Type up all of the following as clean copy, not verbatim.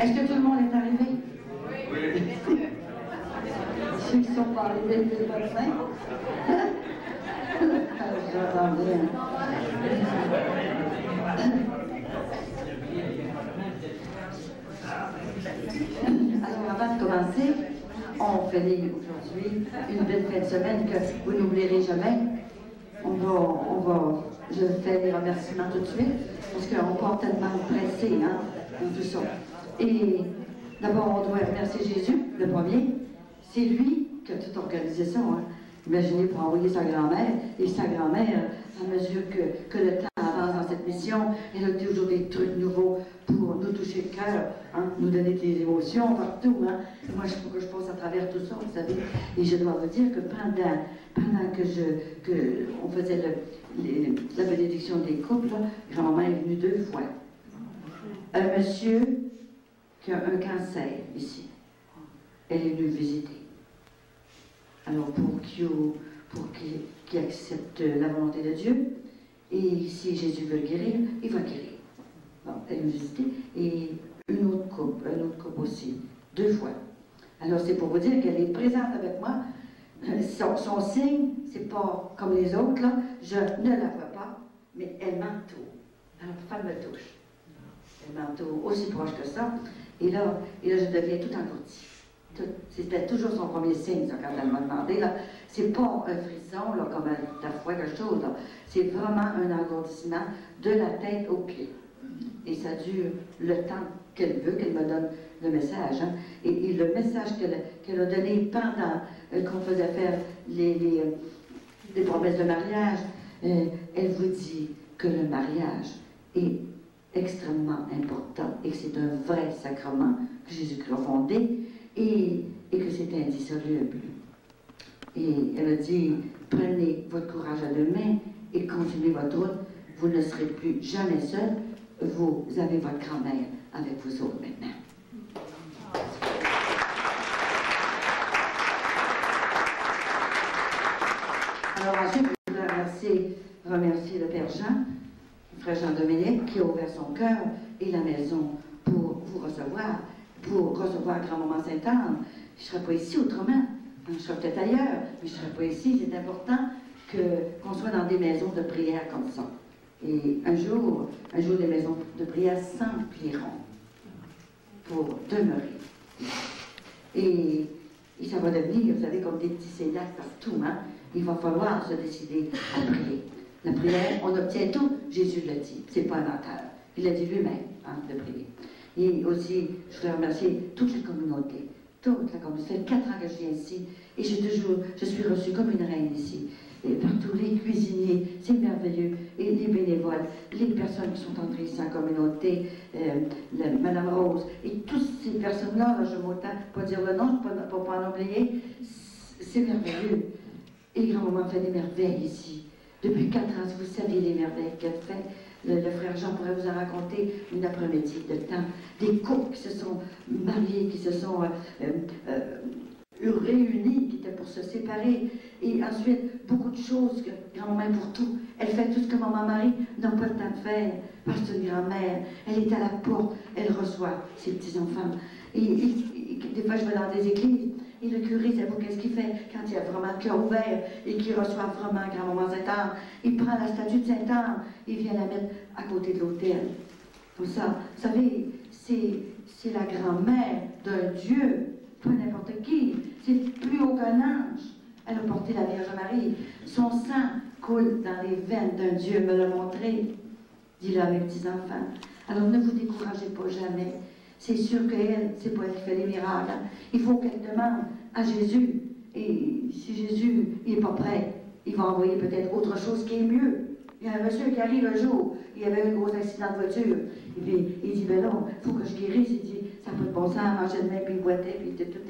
Est-ce que tout le monde est arrivé? Oui. Ceux qui sont pas arrivés, c'est pas simple. J'entends bien. Alors, avant de commencer, on fait aujourd'hui une belle fin de semaine que vous n'oublierez jamais. Je fais des remerciements tout de suite, parce qu'on part tellement pressé, hein, dans tout ça. Et d'abord, on doit remercier Jésus, le premier. C'est lui qui a tout organisé ça, hein. Imaginez pour envoyer sa grand-mère, et sa grand-mère, à mesure que le temps avance dans cette mission, elle a toujours des trucs nouveaux pour nous toucher le cœur, hein, nous donner des émotions partout. Hein. Moi, il faut que je passe à travers tout ça, vous savez. Et je dois vous dire que pendant que on faisait la bénédiction des couples, grand-maman est venue 2 fois. Un monsieur qui a un cancer ici, elle est venue visiter. Alors, pour qu'il accepte la volonté de Dieu, et si Jésus veut le guérir, il va guérir. Bon, elle est venue visiter, et un autre couple aussi, 2 fois. Alors, c'est pour vous dire qu'elle est présente avec moi. Son signe, c'est pas comme les autres, là. Je ne la vois pas, mais elle m'entoure. Alors, elle me touche. Elle m'entoure aussi proche que ça. Et là, je deviens tout engourdie. C'était toujours son premier signe, ça, quand elle m'a demandé. C'est pas un frisson, là, comme la foi, quelque chose. C'est vraiment un engourdissement de la tête aux pieds. Et ça dure le temps qu'elle veut, qu'elle me donne le message. Hein. Et le message qu'elle a donné pendant qu'on faisait faire les promesses de mariage, elle vous dit que le mariage est extrêmement important et que c'est un vrai sacrement que Jésus-Christ a fondé et que c'est indissoluble. Et elle a dit, prenez votre courage à 2 mains et continuez votre route. Vous ne serez plus jamais seul. Vous avez votre grand-mère avec vous autres maintenant. Alors ensuite, je voudrais remercier le Père Jean, le Frère Jean-Dominique, qui a ouvert son cœur et la maison pour vous recevoir, pour recevoir Grand-Maman Sainte-Anne. Je ne serais pas ici autrement. Je serais peut-être ailleurs, mais je ne serais pas ici. C'est important qu'on soit dans des maisons de prière comme ça. Et un jour, les maisons de prière s'empliront pour demeurer. Et ça va devenir, vous savez, comme des petits cédacles partout. Hein? Il va falloir se décider à prier. La prière, on obtient tout, Jésus l'a dit. C'est pas un menteur. Il l'a dit lui-même, hein, de prier. Et aussi, je voudrais remercier toute la communauté. Toute la communauté. Ça fait 4 ans que je viens ici. Et je suis reçue comme une reine ici. Et partout, les cuisiniers, c'est merveilleux, et les bénévoles, les personnes qui sont entrées ici en communauté, Madame Rose, et toutes ces personnes-là, je ne m'entends pas dire le nom, pour ne pas en oublier, c'est merveilleux. Et Grand-Maman fait des merveilles ici. Depuis 4 ans, si vous saviez les merveilles qu'elle fait, le frère Jean pourrait vous en raconter une après-midi de temps. Des couples qui se sont mariés, qui se sont réunis, qui étaient pour se séparer. Et ensuite, beaucoup de choses, grand-mère pour tout. Elle fait tout ce que maman-Marie n'a pas le temps de faire, parce que c'est une grand-mère. Elle est à la porte, elle reçoit ses petits-enfants. Et des fois, je vais dans des églises, et le curé, savez-vous qu'est-ce qu'il fait quand il a vraiment le cœur ouvert et qu'il reçoit vraiment Grand-Maman Sainte-Anne? Il prend la statue de Sainte-Anne et vient la mettre à côté de l'autel. Comme ça, vous savez, c'est la grand-mère d'un Dieu, pas n'importe qui. C'est plus haut qu'un ange. Elle a porté la Vierge Marie. Son sang coule dans les veines d'un Dieu, me l'a montré. Dis-le à mes petits-enfants. Alors ne vous découragez pas jamais. C'est sûr qu'elle, c'est pas elle qui fait les miracles. Hein. Il faut qu'elle demande à Jésus. Et si Jésus n'est pas prêt, il va envoyer peut-être autre chose qui est mieux. Il y a un monsieur qui arrive un jour, il y avait eu un gros accident de voiture. Et puis il dit, ben non, il faut que je guérisse. Il dit, ça n'a pas de bon sens, mangeait de main, puis il boitait, puis il était tout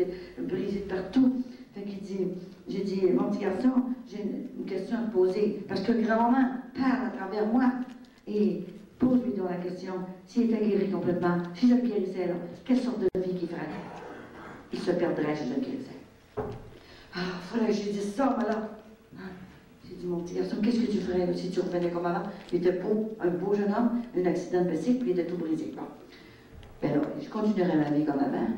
brisé de partout. Fait qu'il dit, j'ai dit, mon petit garçon, j'ai une question à te poser. Parce que grand-maman parle à travers moi. Et pose-lui donc la question, s'il était guéri complètement, si je le guérissais, là, quelle sorte de vie qu'il ferait? Il se perdrait si je le guérissais. Ah, il faudrait que je lui dise ça, mais là. J'ai dit, mon petit garçon, qu'est-ce que tu ferais là, si tu revenais comme avant? Il était beau, un beau jeune homme, un accident de bicycle, puis il était tout brisé. Bon. Ben là, je continuerai ma vie comme avant.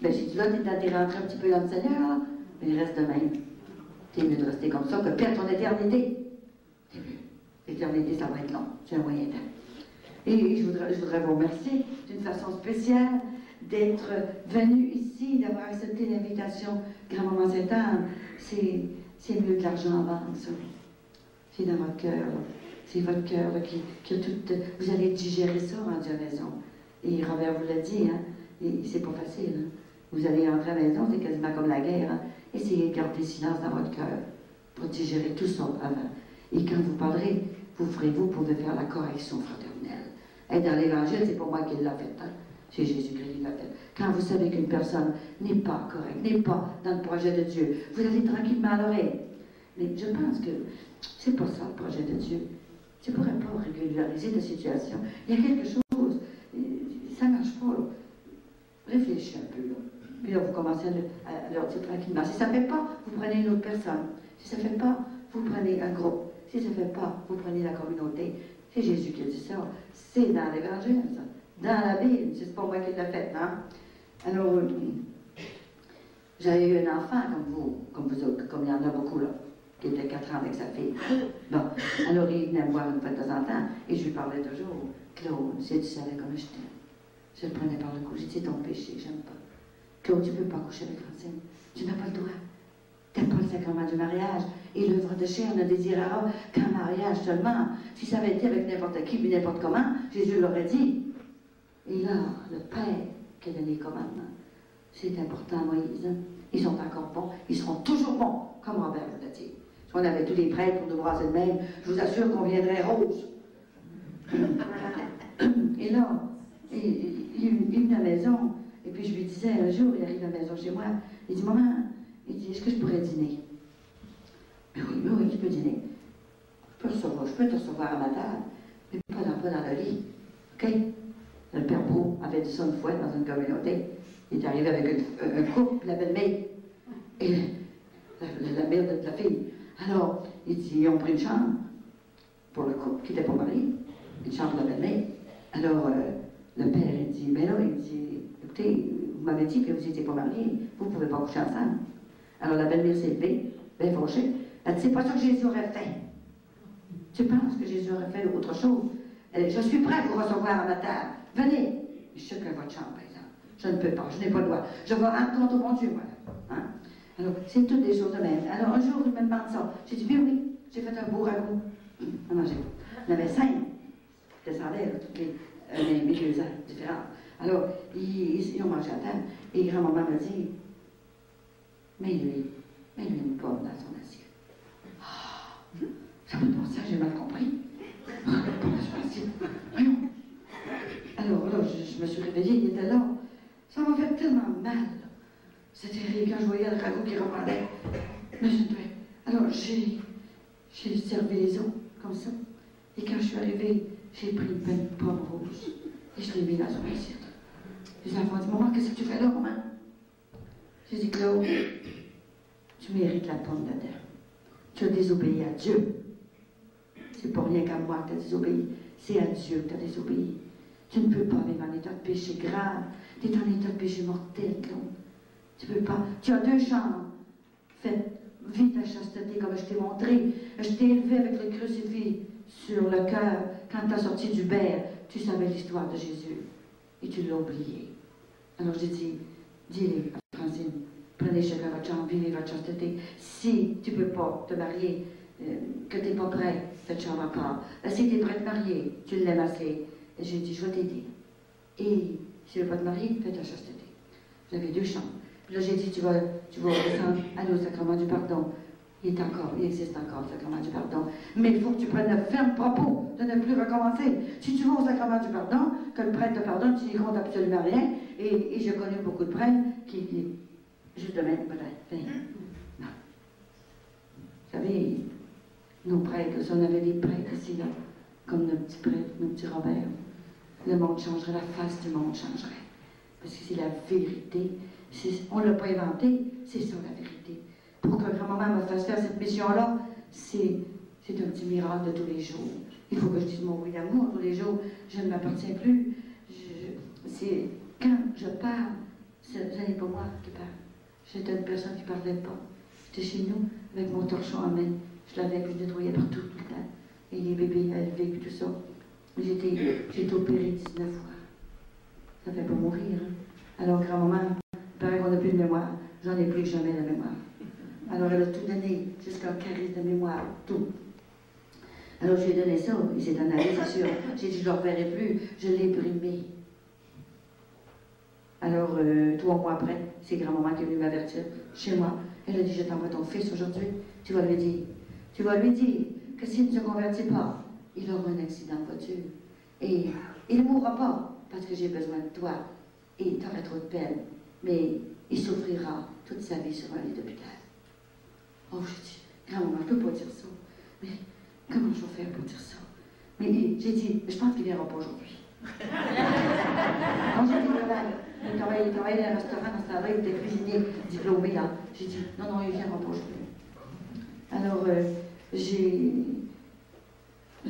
Ben j'ai dit, là, t'es rentré un petit peu dans le Seigneur, mais il reste de même. T'es mieux de rester comme ça que perdre ton éternité. L'éternité, ça va être long, c'est un moyen temps. Et je voudrais vous remercier d'une façon spéciale d'être venu ici, d'avoir accepté l'invitation Grand-Maman Sainte-Anne. C'est mieux que l'argent en banque, ça. C'est dans votre cœur, là. C'est votre cœur là, qui a tout... Vous allez digérer ça rendu à la maison. Et Robert vous l'a dit, hein, c'est pas facile. Hein. Vous allez entrer à la maison, c'est quasiment comme la guerre. Hein. Essayez de garder silence dans votre cœur pour digérer tout ça avant. Et quand vous parlerez, vous pouvez faire la correction fraternelle. Et dans l'Évangile, c'est pas moi qui l'a fait, hein. C'est Jésus-Christ qui l'a fait. Quand vous savez qu'une personne n'est pas correcte, n'est pas dans le projet de Dieu, vous allez tranquillement à l'oreille. Mais je pense que c'est pas ça le projet de Dieu. Tu ne pourrais pas régulariser ta situation. Il y a quelque chose, ça ne marche pas, là. Réfléchis un peu, là. Puis là, vous commencez à leur dire tranquillement. Si ça ne fait pas, vous prenez une autre personne. Si ça ne fait pas, vous prenez un groupe. Si ça ne fait pas, vous prenez la communauté. C'est Jésus qui a dit ça. C'est dans l'Évangile, ça. Dans la Bible. C'est pas moi qui l'ai fait, hein? Alors, j'avais eu un enfant comme vous autres, comme il y en a beaucoup, là, qui était 4 ans avec sa fille. Bon, alors il venait me voir une fois de temps en temps, et je lui parlais toujours. Claude, si tu savais comment je t'aime. Je le prenais par le cou. J'ai dit, c'est ton péché, j'aime pas. Claude, tu ne peux pas coucher avec Francine. Tu n'as pas le droit. Tu n'aimes pas le sacrement du mariage. Et l'œuvre de chair ne désirera qu'un mariage seulement. Si ça avait été avec n'importe qui, puis n'importe comment, Jésus l'aurait dit. Et là, le Père qui a donné les commandements, c'est important, Moïse. Hein? Ils sont encore bons. Ils seront toujours bons, comme Robert vous l'a dit. Si on avait tous les prêtres pour nous brasser de même, je vous assure qu'on viendrait rose. Et là, il venait à la maison, et puis je lui disais, un jour, il arrive à la maison chez moi, il dit, maman, il dit, est-ce que je pourrais dîner? Mais oui, je peux dîner. Je peux te recevoir à ma table, mais pas dans le lit. OK? Le père Beau avait dit ça une fois dans une communauté. Il est arrivé avec un couple, la belle-mère, et la mère de la fille. Alors, il dit, ils ont pris une chambre pour le couple qui n'était pas marié, une chambre de la belle-mère. Alors, le père, il dit, ben là, il dit, écoutez, vous m'avez dit que vous n'étiez pas mariés, vous ne pouvez pas coucher ensemble. Alors, la belle-mère s'est levée, bien fâchée. Elle dit, c'est pas ça que Jésus aurait fait. Tu penses que Jésus aurait fait autre chose? Je suis prêt à vous recevoir à ma table. Venez. Je suis à votre chambre, par exemple. Je ne peux pas, je n'ai pas le droit. Je vais rendre compte au bon Dieu, moi. Hein? Alors, c'est toutes des choses de même. Alors, un jour, il me demande ça. J'ai dit, oui, j'ai fait un beau ragoût. On mangeait. On avait 5. Descendait, là, toutes les milieux différents. Alors, ils ont mangé à table. Et grand-maman m'a dit, mets-lui une pomme dans son assiette. Oh, ça me pense ça, j'ai mal compris. Comment je pense? Voyons. Alors là, je me suis réveillée, il était là. Ça m'a fait tellement mal. C'était terrible quand je voyais le ragoût qui remontait. Mais alors, j'ai servi les os, comme ça. Et quand je suis arrivée, j'ai pris une belle pomme rouge. Et je l'ai mis dans son assiette. Les enfants ont dit, maman, qu'est-ce que tu fais là, maman? J'ai dit, Claude, tu mérites la pomme dedans. Tu as désobéi à Dieu. C'est pas rien qu'à moi que tu as désobéi. C'est à Dieu que tu as désobéi. Tu ne peux pas vivre en état de péché grave. Tu es en état de péché mortel, Claude. Tu ne peux pas. Tu as 2 chambres. Vis ta chasteté comme je t'ai montré. Je t'ai élevé avec le crucifix sur le cœur. Quand tu as sorti du berre, tu savais l'histoire de Jésus. Et tu l'as oublié. Alors j'ai dit, dis-le à Francine, prenez chacun votre chambre, vivez votre chasteté. Si tu ne peux pas te marier, que tu n'es pas prêt, cette chambre à part. Si tu es prêt à te marier, tu l'aimes assez. J'ai dit, je vais t'aider. Et si tu ne veux pas te marier, fais ta chasteté. J'avais 2 chambres. Puis là, j'ai dit, tu vas descendre, aller au sacrement du pardon. Il existe encore le sacrement du pardon. Mais il faut que tu prennes le ferme propos de ne plus recommencer. Si tu vas au sacrement du pardon, que le prêtre te pardonne, tu n'y comptes absolument rien. Et je connais beaucoup de prêtres qui disent, juste demain, peut-être. Non. Vous savez, nos prêtres, on avait des prêtres ici, là, comme nos petits prêtres, nos petits Robert. Le monde changerait, la face du monde changerait. Parce que c'est la vérité. On ne l'a pas inventé, c'est ça la vérité. Pour que grand-maman me fasse faire cette mission-là, c'est un petit miracle de tous les jours. Il faut que je dise mon oui d'amour tous les jours. Je ne m'appartiens plus. quand je parle, ce n'est pas moi qui parle. J'étais une personne qui ne parlait pas. J'étais chez nous avec mon torchon en main. Je l'avais, puis je nettoyais partout tout le temps. Et les bébés à élever, puis tout ça. J'ai été opérée 19 fois. Ça fait pas mourir, hein? Alors, grand-maman, il paraît qu'on n'a plus de mémoire. J'en ai plus que jamais de mémoire. Alors, elle a tout donné, jusqu'à charisme de mémoire, tout. Alors, je lui ai donné ça, il s'est en allé, c'est sûr. J'ai dit, je ne le reverrai plus, je l'ai brimé. Alors, 3 mois après, c'est grand-maman qui est venue m'avertir, chez moi. Elle a dit, je t'envoie ton fils aujourd'hui, tu vas lui dire. Tu vas lui dire que s'il ne se convertit pas, il aura un accident de voiture. Et il ne mourra pas, parce que j'ai besoin de toi. Et tu auras trop de peine. Mais il souffrira toute sa vie sur un lit d'hôpital. Oh, j'ai dit, grand-maman, je ne peux pas dire ça. Mais comment je vais faire pour dire ça? Mais j'ai dit, je pense qu'il ne viendra pas aujourd'hui. Non, j'ai dit, il travaillait dans un restaurant, dans ce temps-là, il était cuisinier diplômé, là. J'ai dit, non, il ne viendra pas aujourd'hui. Alors, je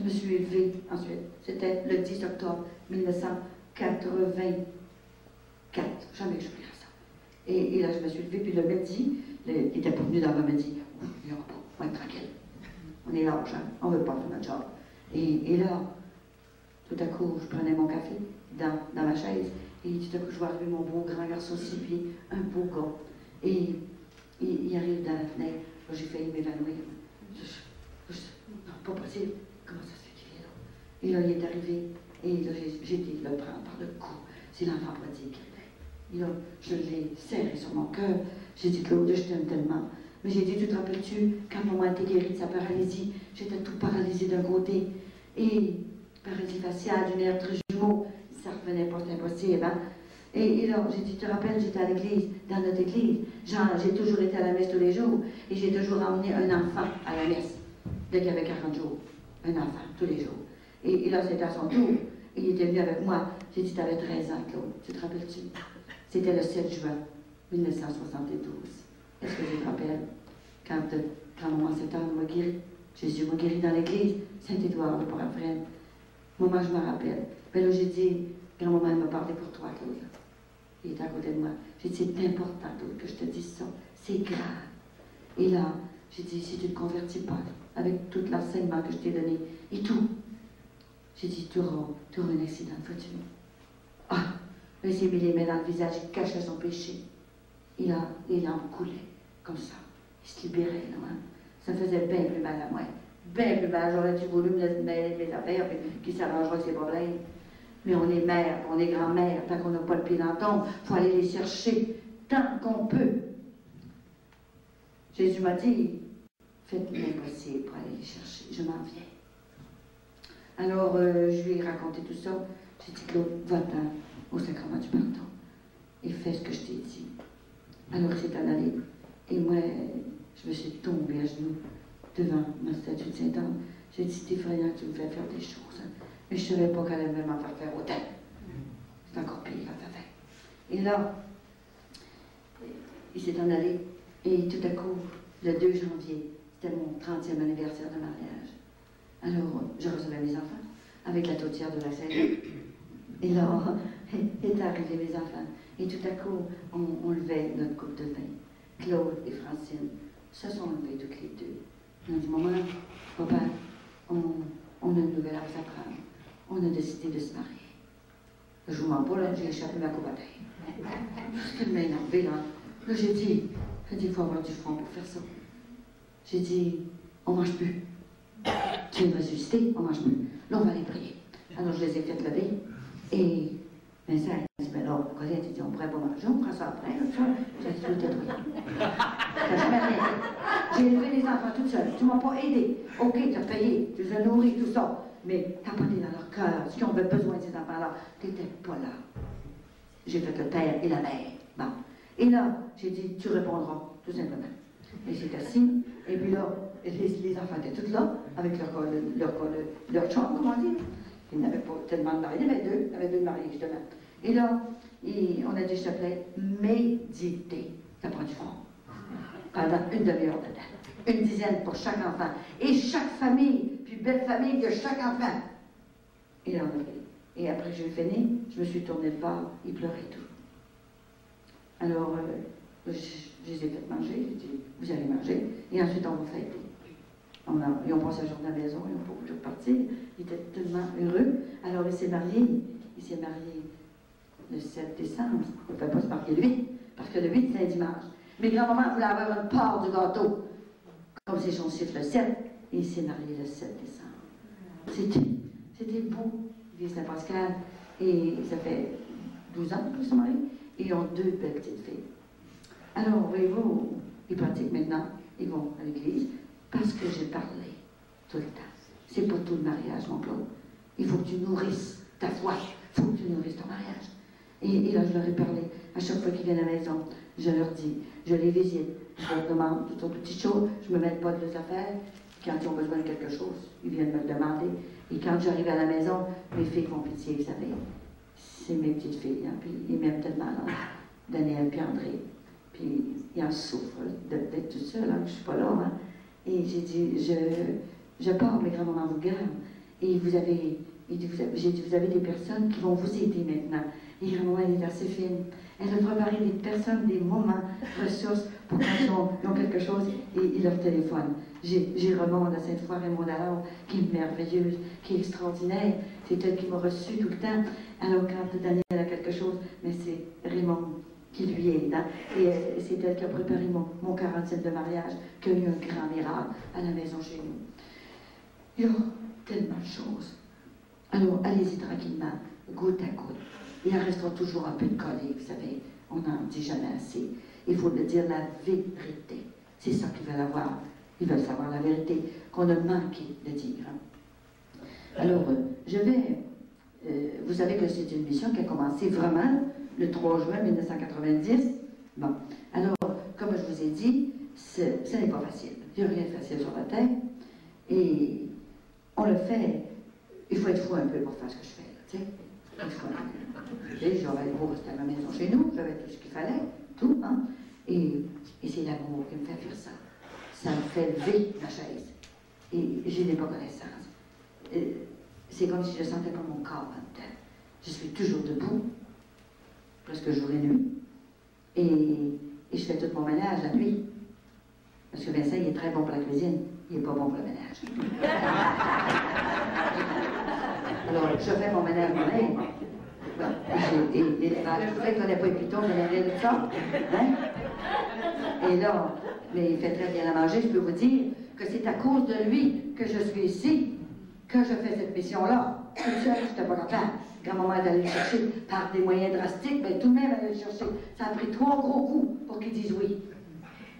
me suis élevée ensuite. C'était le 10 octobre 1984. Jamais que j'oublierai ça. Et là, je me suis levée, puis le midi, il était pas venu dans le midi. Il n'y aura pas, on va être tranquille. On est large, hein? On ne veut pas faire notre job. Et là, tout à coup, je prenais mon café dans ma chaise, et tout à coup, je vois arriver mon beau grand garçon 6 pieds, un beau gars. Et il arrive dans la fenêtre. J'ai failli m'évanouir. Non, pas possible. Comment ça se fait qu'il est là? Et là, il est arrivé, et là, j'ai été le prendre par le cou. C'est l'enfant prodigue. Et là, je l'ai serré sur mon cœur. J'ai dit, Claude, je t'aime tellement. Mais j'ai dit, tu te rappelles-tu, quand maman était guérie de sa paralysie, j'étais tout paralysée d'un côté. Et paralysie faciale, du nerf trijumeau, ça revenait pas, c'était impossible, hein? Et là, j'ai dit, tu te rappelles, j'étais à l'église, dans notre église. J'ai toujours été à la messe tous les jours, et j'ai toujours emmené un enfant à la messe, dès qu'il y avait 40 jours. Un enfant, tous les jours. Et là, c'était à son tour. Et il était venu avec moi. J'ai dit, tu avais 13 ans, Claude. Tu te rappelles-tu? C'était le 7 juin 1972. Est-ce que tu te rappelles? Quand maman Saint-Anne m'a guéri, Jésus m'a guéri dans l'église, Saint-Édouard, le Port-Alfred. Maman, je me rappelle. Mais là, j'ai dit, grand-maman, elle m'a parlé pour toi, Claude. Il était à côté de moi. J'ai dit, c'est important, Claude, que je te dise ça. C'est grave. Et là, j'ai dit, si tu ne te convertis pas, avec tout l'enseignement que je t'ai donné, et tout, j'ai dit, tu auras un accident de voiture. Ah! Là, il s'est mis les mains dans le visage, il cachait son péché. Et là, les larmes coulaient, comme ça. Il se libérait, là, hein? Ça faisait bien plus mal à moi. Bien plus mal. J'aurais dû voulu me mêler mes affaires, puis qui s'arrangera avec ses problèmes. Mais on est mère, on est grand-mère, tant qu'on n'a pas le pied dans le tombe, il faut aller les chercher tant qu'on peut. Jésus m'a dit, faites l'impossible pour aller les chercher, je m'en viens. Alors, je lui ai raconté tout ça. J'ai dit, Claude, va-t'en au sacrement du pardon et fais ce que je t'ai dit. Alors, il s'est en allé. Et moi, je me suis tombée à genoux devant ma statue de Saint-Anne. J'ai dit, c'est effrayant que tu me fais faire des choses. Hein. Mais je ne savais pas qu'elle allait m'en faire autant. C'est encore pire quand ça fait. Et là, il s'est en allé. Et tout à coup, le 2 janvier, c'était mon 30e anniversaire de mariage. Alors, je recevais mes enfants avec la tourtière de la scène. Et là, est arrivé mes enfants. Et tout à coup, on levait notre coupe de vin. Claude et Francine se sont levés toutes les deux. Ils ont dit, maman, papa, on a une nouvelle à vous apprendre. On a décidé de se marier. Je vous mens pas, là, j'ai échappé ma coupe à terre. C'était bien énervé, là. Là, j'ai dit, il faut avoir du front pour faire ça. J'ai dit, on mange plus. Tu viens de ressusciter, on mange plus. Là, on va aller prier. Alors, je les ai fait lever. Et Vincent, il dit, ben là, Colette, il dit, on pourrait pas manger, on prend ça après. J'ai dit, tout est truc. T'as jamais rien fait. J'ai élevé les enfants toute seule. Tu m'as pas aidé. OK, t'as payé, tu les as nourris, tout ça. Mais t'as pas été dans leur cœur. Ce qu'ils ont besoin de ces enfants-là, t'étais pas là. J'ai fait le père et la mère. Bon. Et là, j'ai dit, tu répondras, tout simplement. Et j'étais assis, et puis là, les enfants étaient tous là, avec leur chambre, comment dire. Ils n'avaient pas tellement de mariés, il y en avait deux mariés, justement. Et là, on a dit, s'il te plaît, méditer. Ça prend du front. Pendant une demi-heure de temps. Une dizaine pour chaque enfant. Et chaque famille, puis belle famille de chaque enfant. Et là, on a fait. Et après que j'ai fini, je me suis tournée de bord, il pleurait tout. Alors, je les ai fait manger, j'ai dit, vous allez manger, et ensuite on va fêter. Ils ont passé la journée à la maison, ils n'ont pas voulu repartir, ils étaient tellement heureux. Alors il s'est marié le 7 décembre, il ne pouvait pas se marier le 8, parce que le 8 c'est un dimanche. Mes grands-mamans voulaient avoir une part du gâteau, comme c'est son chiffre le 7, et il s'est marié le 7 décembre. C'était beau, l'église Saint-Pascal, et ça fait 12 ans qu'ils sont mariés, et ils ont 2 belles petites filles. Alors, voyez-vous, ils pratiquent maintenant, ils vont à l'église, parce que j'ai parlé tout le temps. C'est pas tout le mariage, mon Claude. Il faut que tu nourrisses ta foi, il faut que tu nourrisses ton mariage. Et là, je leur ai parlé. À chaque fois qu'ils viennent à la maison, je leur dis, je les visite, je leur demande toutes sortes de petites choses, je ne me mêle pas de leurs affaires. Quand ils ont besoin de quelque chose, ils viennent me le demander. Et quand j'arrive à la maison, mes filles font pitié, vous savez. C'est mes petites filles, hein, puis ils m'aiment tellement, Daniel et André. Puis ils en souffrent d'être tout seul, hein, je ne suis pas là. Hein. Et j'ai dit, je pars, mes grands-mamans vous gardent. Et j'ai dit, vous avez des personnes qui vont vous aider maintenant. Et grand-maman, elle est assez fine. Elle a préparé des personnes, des moments, ressources, pour quand ils ont quelque chose, et ils leur téléphonent. J'ai Raymond à Sainte-Foy, Raymond Dallard, qui est merveilleuse, qui est extraordinaire. C'est elle qui m'a reçue tout le temps. Alors quand Daniel a quelque chose, mais c'est Raymond qui lui aide. Hein? Et c'est elle qui a préparé mon 47 de mariage, qu'il y a eu un grand miracle à la maison chez nous. Il y a tellement de choses. Alors, allez-y tranquillement, goutte à goutte. Il en restera toujours un peu de collé, vous savez. On n'en dit jamais assez. Il faut le dire la vérité. C'est ça qu'ils veulent avoir. Ils veulent savoir la vérité qu'on a manqué de dire. Alors, je vais... vous savez que c'est une mission qui a commencé vraiment le 3 juin 1990. Bon, alors, comme je vous ai dit, ce n'est pas facile. Il n'y a rien de facile sur la terre. Et on le fait. Il faut être fou un peu pour faire ce que je fais, tu sais. J'aurais beau rester à ma maison chez nous, j'avais tout ce qu'il fallait, tout, hein. Et c'est l'amour qui me fait faire ça. Ça me fait lever ma chaise. Et je n'ai pas connaissance. C'est comme si je sentais pas mon corps en dedans. Je suis toujours debout, presque jour et nuit. Et je fais tout mon ménage la nuit. Parce que Vincent, il est très bon pour la cuisine. Il n'est pas bon pour le ménage. Alors, je fais mon ménage moi-même. Et je trouvais qu'on n'avait pas eu piton, mais il y avait de ça. Hein? Et là, mais il fait très bien à manger, je peux vous dire que c'est à cause de lui que je suis ici, que je fais cette mission-là. Toute seule, je n'étais pas capable. Grand-maman est allée le chercher par des moyens drastiques, mais tout de même, elle allait le chercher. Ça a pris 3 gros coups pour qu'il dise oui.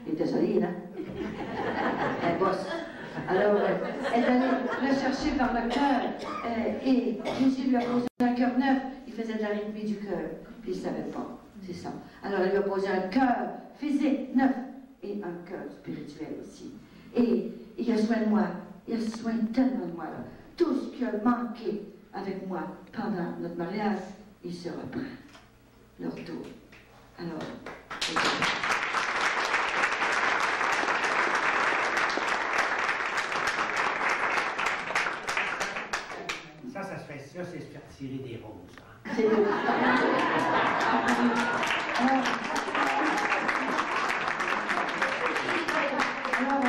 Il était solide, hein? Elle bosse. Alors, elle est allée le chercher par le cœur, et Jésus lui a posé un cœur neuf. Il faisait de l'arythmie du cœur, puis il ne savait pas. C'est ça. Alors, elle lui a posé un cœur physique neuf et un cœur spirituel aussi. Et il a soin de moi. Il a soin tellement de moi, là. Tout ce qui a manqué avec moi pendant notre mariage, il se reprend. Leur tour. Alors, ça, c'est se faire tirer des roses. Hein. Alors,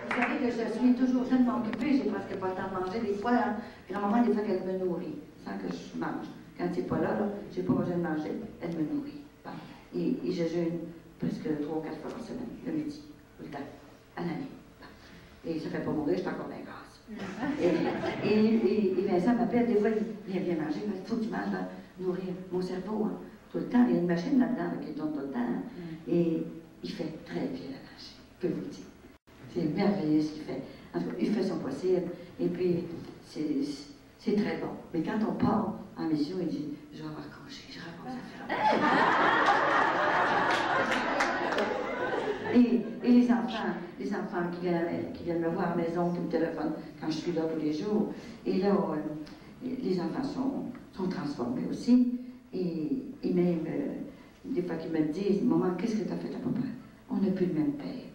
vous savez que je suis toujours tellement occupée, j'ai presque pas le temps de manger. Des fois, hein, grand-maman, des fois qu'elle me nourrit, sans que je mange. Quand c'est pas là, j'ai pas besoin de manger, elle me nourrit. Bon. Et je jeûne presque 3 ou 4 fois par semaine, le midi, tout le temps, à l'année. Bon. Et ça fait pas mourir, je suis encore bien grasse. Et Vincent m'appelle, des fois, il vient manger, il faut que tu manges, nourrir mon cerveau, hein, tout le temps. Il y a une machine là-dedans qui tourne tout le temps. Hein, et il fait très bien la manger, je peux vous le dire. C'est merveilleux ce qu'il fait. En tout cas, il fait son possible. Et puis, c'est très bon. Mais quand on part en mission, il dit, je vais avoir congé, je vais avoir ça faire. Et les enfants qui viennent me voir à la maison, qui me téléphonent quand je suis là tous les jours. Et là, les enfants sont transformés aussi. Et même, des fois qu'ils me disent, maman, qu'est-ce que tu as fait à papa? On n'a plus le même père.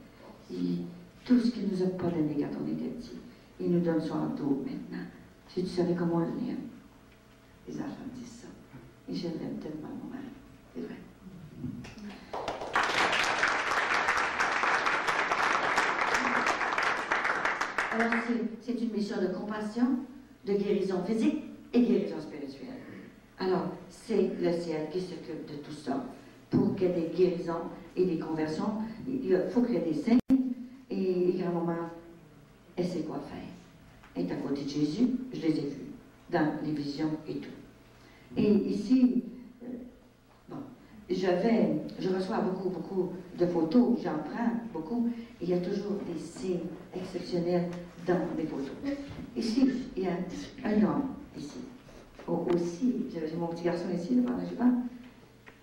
Tout ce qu'il ne nous a pas donné quand on était petit, il nous donne son retour maintenant. Si tu savais comment on l'aime. Les enfants me disent ça. Et je l'aime tellement, mon mari. C'est vrai. Alors, c'est une mission de compassion, de guérison physique et guérison spirituelle. Alors, c'est le ciel qui s'occupe de tout ça pour qu'il y ait des guérisons et des conversions. Il faut qu'il y ait des signes. Et grand-maman, elle sait quoi faire. Elle est à côté de Jésus, je les ai vus dans les visions et tout. Et ici, je reçois beaucoup de photos, j'en prends beaucoup, et il y a toujours des signes exceptionnels dans les photos. Ici, il y a un homme, ici. Aussi, j'ai mon petit garçon ici, devant je parle.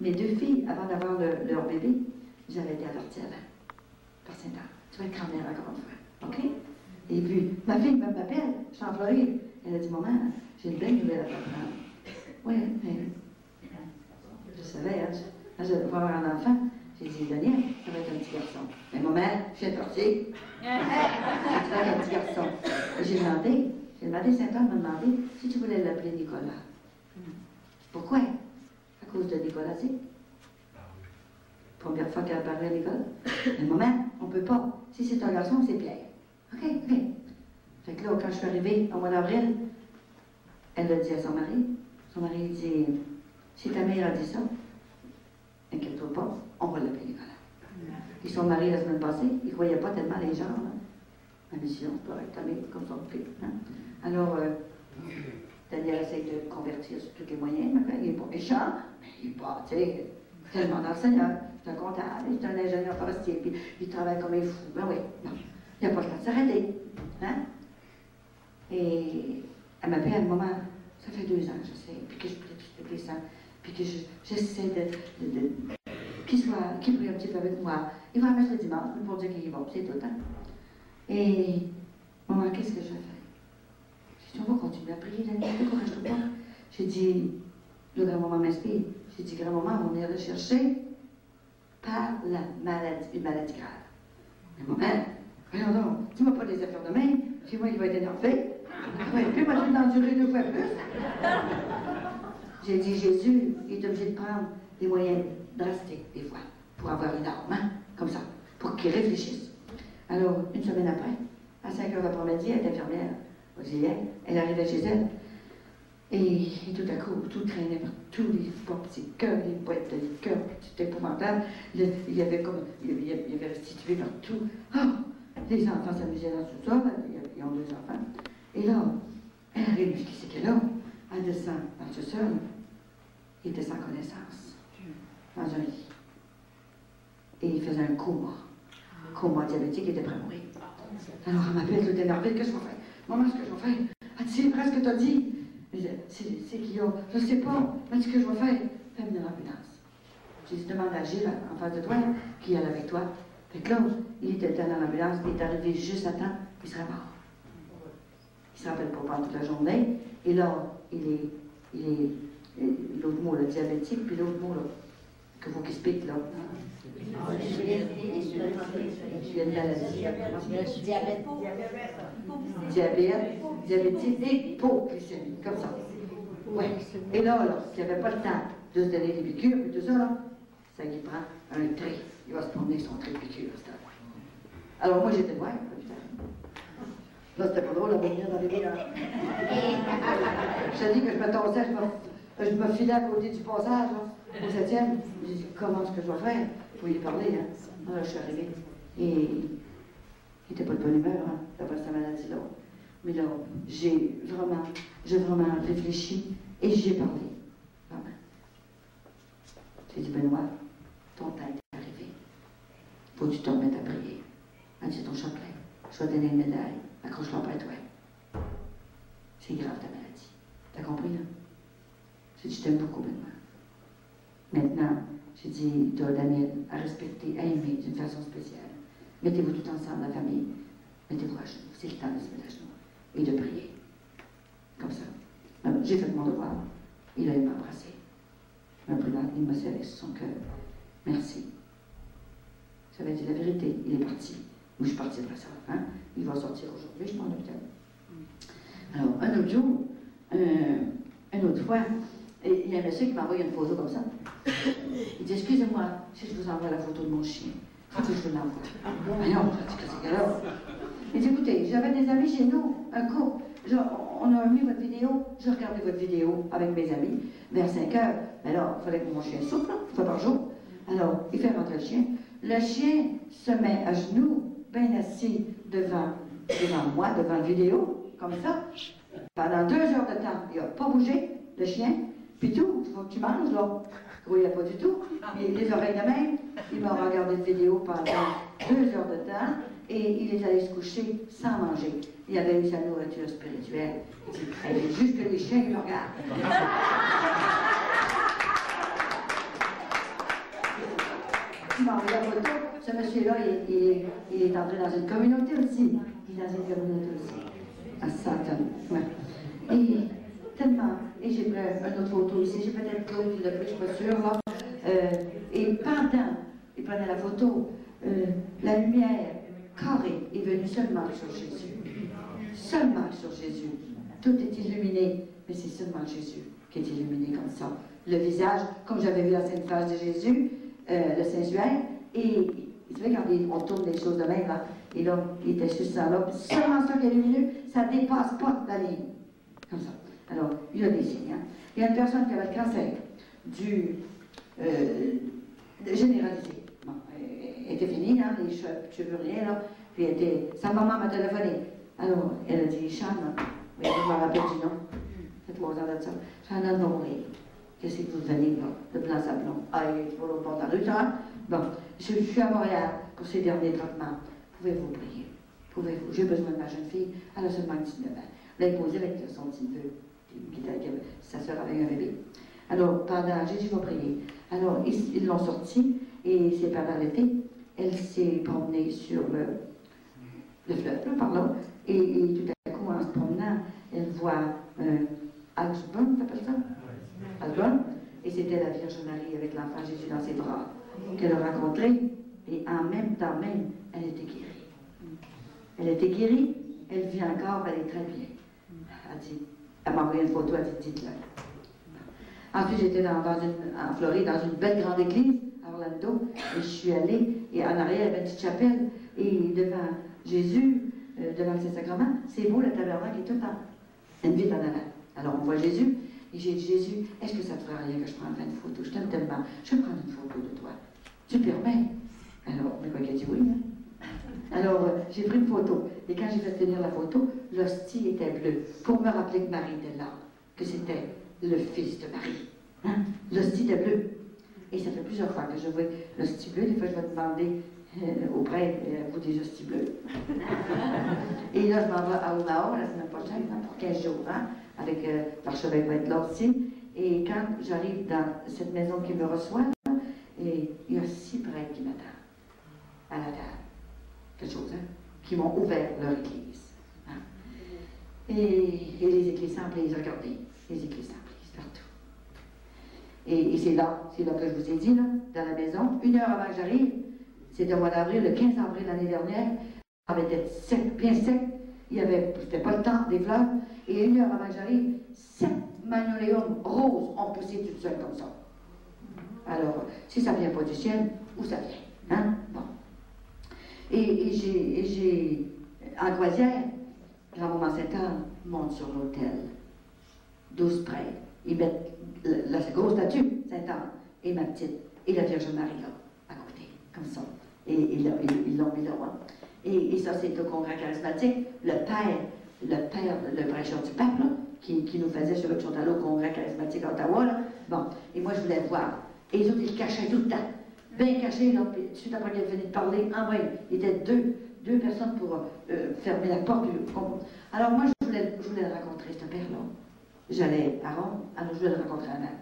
Mes deux filles, avant d'avoir leur bébé, j'avais été avortée avant, par Saint-Anne. Tu vas être grand-mère encore une fois, OK? Et puis, ma fille m'appelle, je suis en Floride. Elle a dit, maman, j'ai une belle nouvelle à t'apprendre. Oui, mais je savais, hein, je vais avoir un enfant. J'ai dit, Daniel, ça va être un petit garçon. Mais maman, je suis sortie. Ça va être un petit garçon. Et j'ai demandé, Saint-Anne m'a demandé si tu voulais l'appeler Nicolas. Pourquoi? À cause de Nicolas, tu sais. Première fois qu'elle a parlé à Nicolas. Mais maman, on ne peut pas. Si c'est un garçon, c'est Pierre. OK. Fait que là, quand je suis arrivée au mois d'avril, elle l'a dit à son mari. Son mari dit, si ta mère a dit ça, inquiète-toi pas, on va l'appeler Nicolas. Ils sont mariés la semaine passée, ils ne croyaient pas tellement les gens. Hein. La mission, c'est correct, ta mère, comme son fils. Hein. Alors, Daniel essaie de convertir sur tous les moyens. Il n'est pas méchant, mais il n'est pas, tu sais, tellement dans le Seigneur. C'est un comptable, c'est un ingénieur forestier, puis il travaille comme un fou. Ben oui, non, il n'y a pas le temps de s'arrêter. Hein? Et elle m'appelle à un moment, ça fait 2 ans, je sais, puis que je prie toutes les sangs, puis que j'essaie qu'il prie un petit peu avec moi. Il va mettre le dimanche pour dire qu'il y va, c'est tout le temps. Et, maman, qu'est-ce que je vais faire? J'ai dit, on va continuer à prier la nuit, pourquoi je ne pas? J'ai dit, le grand-maman m'inspire. J'ai dit, grand-maman, on est allé chercher par la maladie, une maladie grave. Mais maman, voyons donc, dis-moi pas des affaires de main, puis moi, il va être énervé. Oui, puis moi, je vais l'endurer 2 fois plus. J'ai dit, Jésus, il est obligé de prendre des moyens drastiques, des fois, pour avoir une arme, hein, comme ça, pour qu'il réfléchisse. Alors, une semaine après, à 5 heures l'après-midi, elle est infirmière auxiliaire, elle arrivait chez elle, et tout à coup, tout traînait par tous les petits cœurs, les boîtes de liqueurs, c'était épouvantable. Il y avait restitué partout. Oh, les enfants s'amusaient dans le sous-sol, ils ont 2 enfants. Et là, elle arrive, qu'est-ce que c'est qu'elle a? Elle descend dans le sous-sol, il était sans connaissance, dans un lit. Et il faisait un coma diabétique, il était prêt à mourir. Alors elle m'appelle tout énervée, qu'est-ce que je vais faire? Maman, ce que je vais faire? Elle dit, c'est vrai ce que tu as dit. C'est qui a? Je ne sais pas. Mais ce que je vais faire? Fais venir l'ambulance. J'ai dit, demande à Gilles en face de toi, qui est avec toi. Fait que là, il était dans l'ambulance, il est arrivé juste à temps, il serait mort. Il ne se rappelle pas pendant toute la journée. Et là, il est l'autre mot, le diabétique, puis l'autre mot, là, que vous qui se pique, là. Il y a une maladie. Diabétique et hypoglycémie, comme ça. Ouais. Et là, s'il n'y avait pas le temps de se donner des piqûres et tout ça, là, ça lui prend un trait. Il va se promener son trait de piqûre. Alors moi, j'étais ouais. Là, c'était pas drôle de venir dans les bras. Je te dis que je me torsais, je me filais à côté du passage, là, au 7e. J'ai dit, comment est-ce que je vais faire? Vous y parler, hein? Alors, je suis arrivée. Et il n'était pas de bonne humeur, hein, d'après cette maladie-là. Mais là, j'ai vraiment réfléchi et j'y ai parlé. Vraiment. J'ai dit, Benoît, ton temps est arrivé. Faut que tu te remettes à prier. Elle dit, ton chapelet, je vais donner une médaille. Accroche-la après toi. C'est grave ta maladie. T'as compris, là? J'ai dit, je t'aime beaucoup, Benoît. Maintenant, j'ai dit, toi, Daniel, à respecter, à aimer d'une façon spéciale. Mettez-vous tout ensemble, la famille. Mettez-vous à genoux. C'est le temps de se mettre à genoux. Et de prier. Comme ça. Alors, j'ai fait mon devoir. Il a embrassé. Il m'a serré sur son cœur. Merci. J'avais dit la vérité. Il est parti. Moi, je suis partie après ça. Hein? Il va sortir aujourd'hui, je suis en hôpital. Alors, un autre jour, un une autre fois, et il y a un monsieur qui m'a envoyé une photo comme ça. Il dit, excusez-moi, si je vous envoie la photo de mon chien, faut que je vous l'envoie. Ah non, c'est alors. Il dit, écoutez, j'avais des amis chez nous, un couple. On a mis votre vidéo, je regardais votre vidéo avec mes amis vers 5 heures. Mais alors, il fallait que mon chien souffle, une fois par jour. Alors, il fait rentrer le chien. Le chien se met à genoux, bien assis devant moi, devant la vidéo, comme ça. Pendant 2 heures de temps, il n'a pas bougé, le chien. Puis tout, il faut que tu manges, là. Il ne grouillait pas du tout. Les oreilles de même. Il m'a regardé la vidéo pendant 2 heures de temps. Et il est allé se coucher sans manger. Il avait eu sa nourriture spirituelle. Il dit, hey, juste que les chiens me regardent. Il m'a envoyé la photo. Ce monsieur-là, il est entré dans une communauté aussi. Il est dans une communauté aussi. À Satan. Ouais. Et tellement. Et j'ai pris une autre photo ici. J'ai peut-être l'autre de plus, je ne suis pas sûre. Là. Et pendant, il prenait la photo, la lumière carré est venu seulement sur Jésus. Seulement sur Jésus. Tout est illuminé, mais c'est seulement Jésus qui est illuminé comme ça. Le visage, comme j'avais vu la sainte face de Jésus, le sensuel, et vous savez, quand on tourne des choses de même, là, et là, il était juste ça là, seulement ça qui est lumineux, ça ne dépasse pas la ligne. Comme ça. Alors, il y a des signes. Hein. Il y a une personne qui avait le cancer généralisé. Bon, elle était finie, hein, les cheveux, rien, là. Puis sa maman m'a téléphoné. Alors, elle a dit, Chane, je me rappelle du nom. C'est 3 ans de ça. Chane va mourir. Qu'est-ce que vous venez, là, de Blanc-Sablon? Ah, il est pour l'autre bord de la rue, ça. Bon, je suis à Montréal pour ces derniers traitements. Pouvez-vous prier? Pouvez-vous? J'ai besoin de ma jeune fille. Elle a seulement 19 ans. Elle a posé avec son petit neveu, sa soeur avec un bébé. Alors, pendant, j'ai dit, je vais prier. Alors, ils l'ont sortie, et c'est pendant l'été. Elle s'est promenée sur le fleuve, par là, et tout à coup, en se promenant, elle voit Alsbon, t'appelles ça? Alsbon, et c'était la Vierge Marie avec l'enfant Jésus dans ses bras, qu'elle a rencontré, et en même temps même, elle était guérie. Elle était guérie, elle vit encore, elle est très bien. Elle m'a envoyé une photo, elle dit, dites-le. Ensuite, j'étais en Floride, dans une belle grande église, à Orlando, et je suis allée, et en arrière, il y avait une petite chapelle, et devant Jésus, devant le Saint-Sacrement, c'est beau, le tabernacle est tout en une ville en avant. Alors, on voit Jésus, et j'ai dit, Jésus, est-ce que ça te ferait rien que je prenne une photo? Je t'aime tellement, je vais prendre une photo de toi. Tu permets? Alors, mais quoi qu'elle dit oui, hein? Alors, j'ai pris une photo, et quand j'ai fait tenir la photo, l'hostie était bleue, pour me rappeler que Marie était là, que c'était le fils de Marie. Hein? L'hostie était bleue. Et ça fait plusieurs fois que je vois l'hostie bleue. Des fois, je vais demander au prêtre, vous des hosties bleues. Et là, je m'en vais à Omaha la semaine prochaine, hein, pour 15 jours, hein, avec l'archevêque va être là aussi. Et quand j'arrive dans cette maison qui me reçoit, là, et il y a 6 prêtres qui m'attendent à la table. Quelque chose, hein, qui m'ont ouvert leur église. Hein. Et les églises semblent les regarder. Les églises semblent partout. Et c'est là que je vous ai dit, là, dans la maison, 1 heure avant que j'arrive, c'était au mois d'avril, le 15 avril l'année dernière, ça avait été sec, bien sec, c'était pas le temps des fleurs, et 1 heure avant que j'arrive, 7 magnoléums roses ont poussé toutes seules comme ça. Alors, si ça vient pas du ciel, où ça vient? Hein? Bon. Et j'ai, en croisière, Grand-Maman Sainte-Anne monte sur l'autel. 12 prêtres. Ils mettent la grosse statue, Sainte-Anne, et ma petite, et la Vierge Marie là, à côté, comme ça. Et ils l'ont mis là. Hein. Et ça, c'est au congrès charismatique. Le prêcheur du pape, là, qui nous faisait sur le journal au congrès charismatique à Ottawa, là. Bon, et moi, je voulais voir. Et les autres, ils le cachaient tout le temps. Bien cachés, là, puis tout de suite après qu'elle venait de parler, en vrai, il était deux personnes pour fermer la porte. Alors moi, je voulais le rencontrer, ce père-là. J'allais à Rome, alors je voulais le rencontrer avant.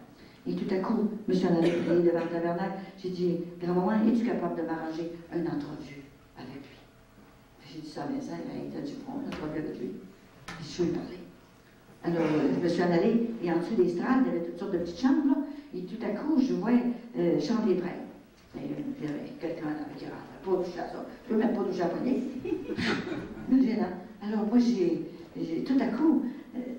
Et tout à coup, je suis en allée prier devant le tabernacle. J'ai dit, grand-maman, es-tu capable de m'arranger une entrevue avec lui? J'ai dit ça à mes sœurs, il a du front, une entrevue avec lui. Je suis parlé. Alors, je me suis en allée, et en dessous des strates, il y avait toutes sortes de petites chambres, là, et tout à coup, je vois chambre des prêtres. Il y avait quelqu'un qui rentre, pas touché à ça. Je ne peux même pas toucher à la poignée. C'est gênant. Alors, moi, tout à coup,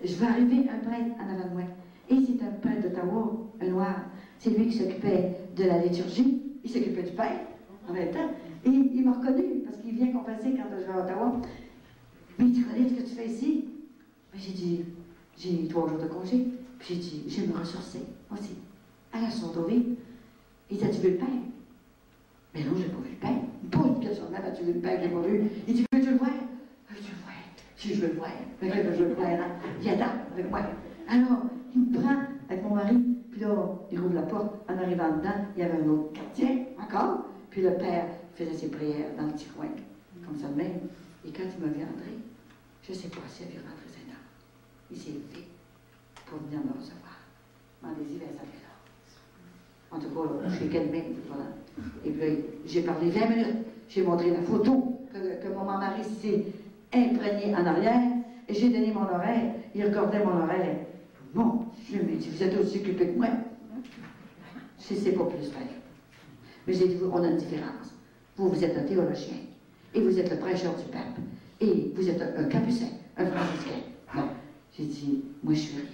je vais arriver un prêtre en avant de moi. Et c'est un prêtre d'Ottawa, un noir. C'est lui qui s'occupait de la liturgie. Il s'occupait du Père en même temps. Et il m'a reconnu parce qu'il vient confesser quand je vais à Ottawa. Mais tu connais ce que tu fais ici? J'ai dit, j'ai 3 jours de congé. Puis j'ai dit, je vais me ressourcer. Moi aussi. À la Sondovie. Il dit, as-tu vu le Père? Mais non, je n'ai pas vu le Père. Pas une question de même, as-tu vu le Père? Je ne l'ai pas vu. Il dit, veux-tu le voir? Veux-tu le voir? Si je veux le voir. Je veux le voir. Viens là, avec moi. Alors, il me prend avec mon mari. Puis là, il ouvre la porte. En arrivant dedans, il y avait un autre quartier, encore. Puis le Père faisait ses prières dans le petit coin, comme ça de même. Et quand il m'a vu entrer, je ne sais pas s'il a vu rentrer Saint-Anne. Il s'est levé pour venir me recevoir. Mandez-y vers sa là. En tout cas, là, je suis calmée, voilà. Et puis, j'ai parlé 20 minutes. J'ai montré la photo que mon mari s'est imprégné en arrière. Et j'ai donné mon oreille. Il regardait mon oreille. Bon, je lui ai dit, vous êtes aussi occupé que moi. Je ne sais pas plus faire. Mais j'ai dit, on a une différence. Vous, vous êtes un théologien. Et vous êtes le prêcheur du pape. Et vous êtes un capucin, un franciscain. Non. J'ai dit, moi, je suis rien.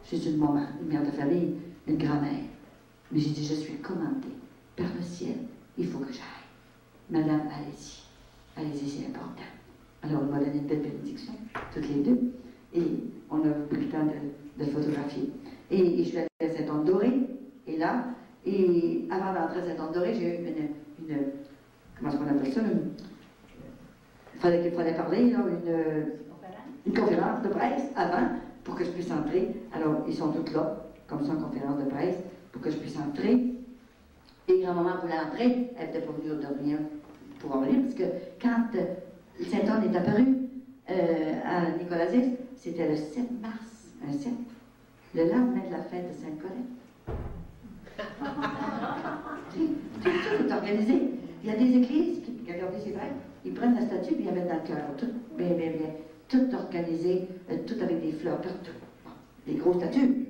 Je suis une maman, une mère de famille, une grand-mère. Mais j'ai dit, je suis commandée par le ciel. Il faut que j'aille. Madame, allez-y. Allez-y, c'est important. Alors, on m'a donné une belle bénédiction, toutes les deux. Et on a pris le temps de photographier. Et je suis allée à Saint-Anne-Doré. Et là, et avant d'entrer à Saint-Anne-Doré, j'ai eu une comment est-ce qu'on appelle ça? Il fallait parler, là, une conférence de presse avant pour que je puisse entrer. Alors, ils sont tous là, comme ça, en conférence de presse, pour que je puisse entrer. Et grand-maman voulait entrer, elle n'était pas venue au dernier pouvoir venir, parce que quand Saint-Anne est apparu à Nicolas-X, c'était le 7 mars, un 7, le lendemain de la fête de Sainte-Colette. Tout est organisé. Il y a des églises qui regardez ces frères, ils prennent la statue et ils la mettent dans le cœur. Tout bien, bien, bien. Tout organisé, tout avec des fleurs, partout. Bon, des grosses statues.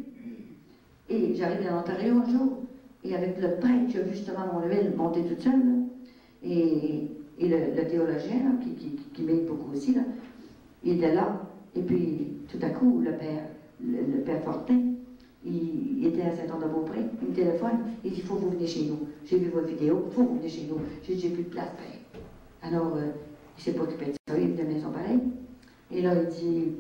Et j'arrive en Ontario un jour, et avec le prêtre qui a vu justement mon huile monter toute seule, là, et le théologien, là, qui m'aide beaucoup aussi, là, il était là. Et puis, tout à coup, le père Fortin, il était à Saint-Anne-de-Beaupré, il me téléphone, il dit, il faut que vous venez chez nous. J'ai vu votre vidéo, il faut que vous venez chez nous. J'ai plus de place, père. Alors, il ne s'est pas occupé de ça, il venait à la maison pareil. Et là, il dit,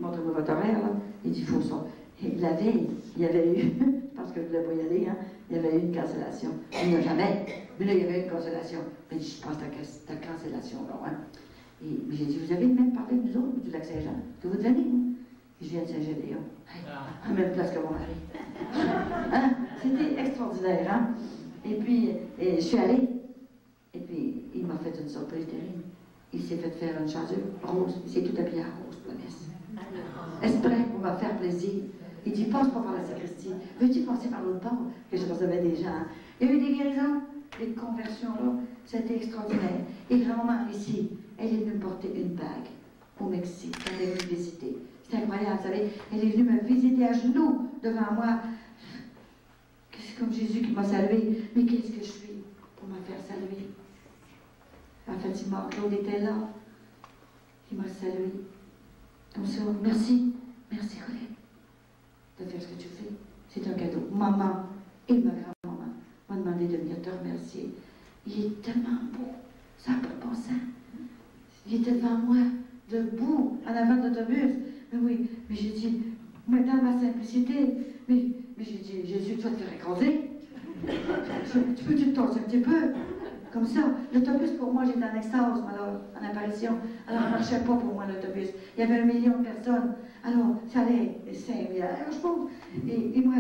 montrez-moi votre horaire, là. Il dit, il faut ça. Et la veille, il y avait eu, parce que je ne voulais pas y aller, hein, il y avait eu une cancellation. Il n'y a jamais. Mais là, il y avait une cancellation. Mais je pense ta cancellation, là, hein. Mais j'ai dit, vous avez même parlé de nous autres, du Lac-Saint-Jean, que vous devenez, vous? Je viens de Saint-Gédéon. À la même place que mon mari. Hein? C'était extraordinaire, hein? Et puis, je suis allée. Et puis, il m'a fait une surprise terrible. Il s'est fait faire une chasuble rose. Il s'est tout habillé en rose pour la messe. Exprès pour me faire plaisir. Il dit, passe pas par la sacristie. Veux-tu passer par l'autre bord? Que je recevais des gens. Il y a eu des guérisons, des conversions là. C'était extraordinaire. Et grand-maman ici, elle est venue me porter une bague au Mexique. Elle est venue me visiter. C'est incroyable, vous savez. Elle est venue me visiter à genoux devant moi. C'est comme Jésus qui m'a salué. Mais qu'est-ce que je suis pour me faire saluer? En fait, Claude était là. Il m'a salué. Comme ça, merci. Merci, Colette, de faire ce que tu fais. C'est un cadeau. Maman et ma grand-maman m'ont demandé de venir te remercier. Il est tellement beau. Ça n'a pas de bon sens. Il était devant moi, debout, en avant de l'autobus. Mais oui, mais j'ai dit, moi, dans ma simplicité, mais j'ai dit, Jésus, tu vas te faire écraser. Tu peux te torser un petit peu? Comme ça. L'autobus, pour moi, j'étais en extase, alors, en apparition. Alors, ça ne marchait pas pour moi, l'autobus. Il y avait 1 million de personnes. Alors, ça allait 5 000 je pense. Et moi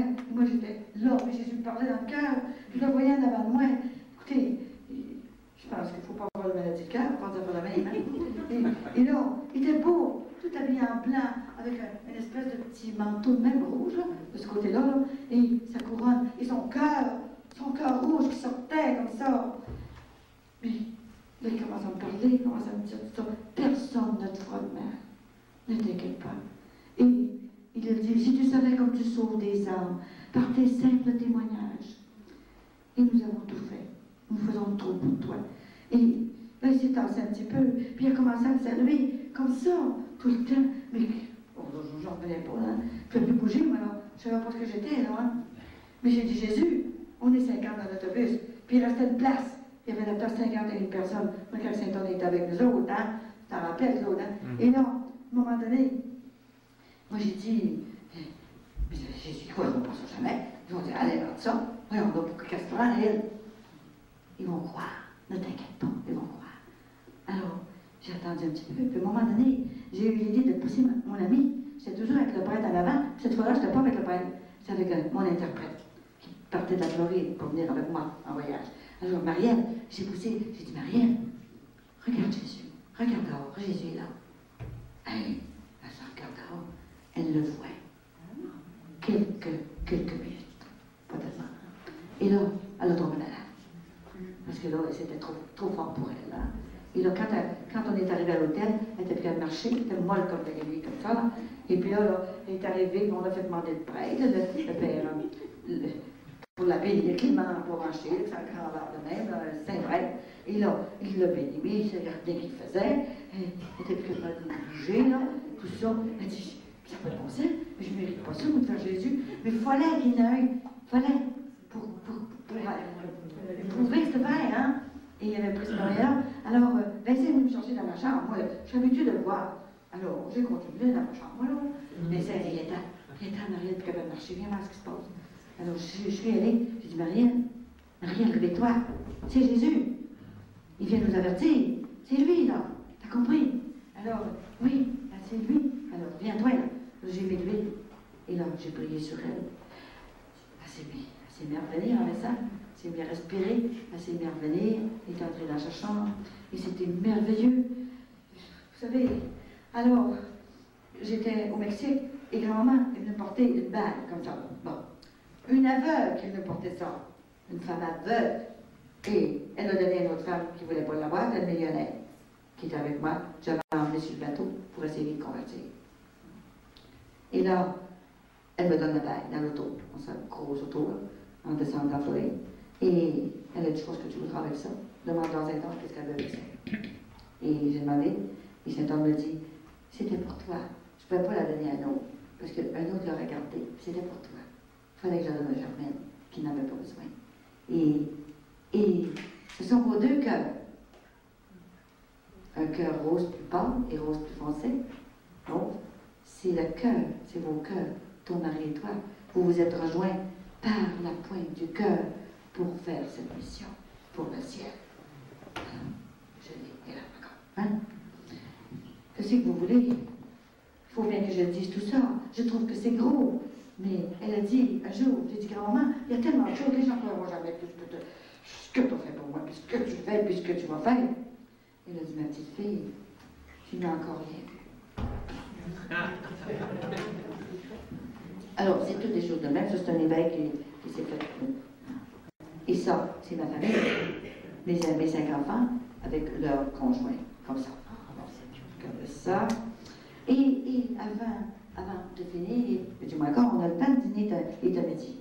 j'étais là, mais Jésus me parlait dans le cœur. Je le voyais en avant de moi. Écoutez, je pense qu'il ne faut pas avoir de maladie de cœur, on pense pas la même. Hein? Et là, il était beau, tout habillé en blanc, avec une espèce de petit manteau de même rouge, là, de ce côté-là, là, et sa couronne, et son cœur rouge qui sortait comme ça. Mais là, il commence à me parler, il commence à me dire tout ça. Personne ne te fera de mal. Ne t'inquiète pas. Et il a dit, si tu savais comme tu sauves des âmes, par tes simples témoignages. Et nous avons tout fait. Nous faisons trop pour toi. Et là, il s'est tassé un petit peu, puis il a commencé à me saluer, comme ça, tout le temps. Mais j'en revenais pas, hein. Je ne peux plus bouger, moi, là. Je je ne savais pas ce que j'étais, là. Hein? Mais j'ai dit, Jésus, on est 50 dans l'autobus, puis il restait une place. Il y avait la place 51 personnes. Moi, quand Saint-Anne était avec nous autres, hein? T'en rappelles, les autres, hein? Et là, à un moment donné, moi, j'ai dit, mais Jésus, quoi, ils ne passent jamais. Ils vont dire, allez, regarde ça. Oui, on va pour que Castorane, elle. Ils vont croire. Ne t'inquiète pas, ils vont croire. Alors, j'ai attendu un petit peu. Puis à un moment donné, j'ai eu l'idée de pousser mon ami. J'étais toujours avec le prêtre en avant. Cette fois-là, je n'étais pas avec le prêtre. C'était avec mon interprète qui partait de la Floride pour venir avec moi en voyage. Alors, Marielle, j'ai poussé. J'ai dit, Marielle, regarde Jésus. Regarde dehors. Jésus est là. Hey, elle se regarde dehors. Elle le voit. Quelques minutes. Pas tellement. Et là, elle a tombé malade. Parce que là, c'était trop fort pour elle. Hein? Et là, quand on est arrivé à l'hôtel, elle était plus à marcher, elle était molle comme la nuit, comme ça. Là. Et puis là, elle est arrivée, on a fait demander le prêtre, le père, pour la bénir, Clément pour marcher, c'est un grand verre de même, le Saint-Prêtre. Et là, il l'a béni, il savait rien qu'il faisait. Elle était plus capable de bouger, là, tout ça. Elle dit, ça n'a pas de bon sens, mais je ne mérite pas ça, mon frère Jésus. Mais il fallait qu'il y en ait un, il fallait pour prouver que c'était vrai, hein. Et il y avait pris ce moyen-là. Alors, Vincent est venu me chercher dans ma chambre. Moi, je suis habituée de le voir. Alors, j'ai continué dans ma chambre, là. Vincent, il était en arrière, plus capable de marcher. Viens voir ce qui se passe. Alors, je suis allée. J'ai dit, Marielle, réveille-toi. C'est Jésus. Il vient nous avertir. C'est lui, là. T'as compris? Alors, oui, c'est lui. Alors, viens-toi, là. J'ai mis de l'huile. Et là, j'ai prié sur elle. Elle s'est mis à revenir en ça. Elle s'est mis à respirer. Elle s'est mis à revenir. Elle est entrée dans sa chambre. Et c'était merveilleux. Vous savez, alors, j'étais au Mexique et grand-maman est venue porter une bague comme ça. Bon. Une aveugle qui est venue porter ça. Une femme aveugle. Et elle a donné à une autre femme qui ne voulait pas l'avoir, c'était une millionnaire qui était avec moi. J'avais emmené sur le bateau pour essayer de convertir. Et là, elle me donne la bague dans l'auto, dans sa grosse auto, là, en descendant dans la Floride. Et elle a dit, je pense que tu voudras avec ça. Demande dans un temps qu'est-ce qu'elle veut avec ça. Et j'ai demandé, et Saint-Anne me dit, c'était pour toi. Je ne pouvais pas la donner à un autre, parce qu'un autre l'a regardé. C'était pour toi. Il fallait que je la donne à Germaine, qui n'en avait pas besoin. Et ce sont vos deux cœurs. Un cœur rose plus pâle et rose plus foncé. Donc, c'est le cœur, c'est vos cœurs, ton mari et toi. Vous vous êtes rejoints par la pointe du cœur pour faire cette mission, pour le ciel. Je l'ai là encore. Hein? Qu'est-ce que vous voulez? Il faut bien que je dise tout ça. Je trouve que c'est gros. Mais elle a dit un jour, j'ai dit, grand-maman, il y a tellement de choses, les gens ne pourront jamais plus ce que tu as fait pour moi, puis ce que tu fais, puis ce que tu vas faire. Elle a dit, ma petite fille, tu n'as encore rien vu. Alors, c'est toutes des choses de même. Ça, c'est un évêque qui s'est fait. Et ça, c'est ma famille. Mes 5 enfants avec leur conjoint, comme ça. Comme ça. Et avant de finir, dis-moi encore, on a le temps de dîner et de midi.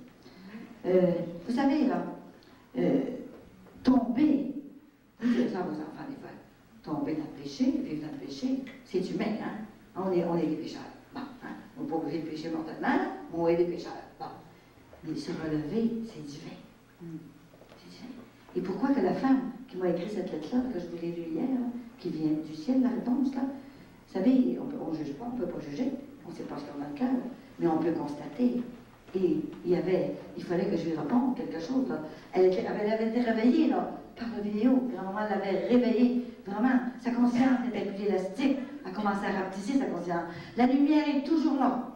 Vous savez, là, tomber, vous dites ça à vos enfants des fois, tomber dans le péché, vivre dans le péché, c'est humain, hein? On est des pécheurs. Bon, hein? On n'est pas obligé de pécher mortellement, on est des pécheurs. Bon. Mais se relever, c'est divin. C'est divin. Et pourquoi que la femme qui m'a écrit cette lettre-là, que je vous l'ai lue hier, hein, qui vient du ciel, la réponse, là, vous savez, on ne juge pas, on ne peut pas juger, on ne sait pas ce qu'on a le cœur, mais on peut constater. Et il fallait que je lui réponde quelque chose, là. Elle avait été réveillée, là, par la vidéo. Grand-maman l'avait réveillée. Vraiment, sa conscience était plus élastique. Elle commençait à rapetisser sa conscience. La lumière est toujours là.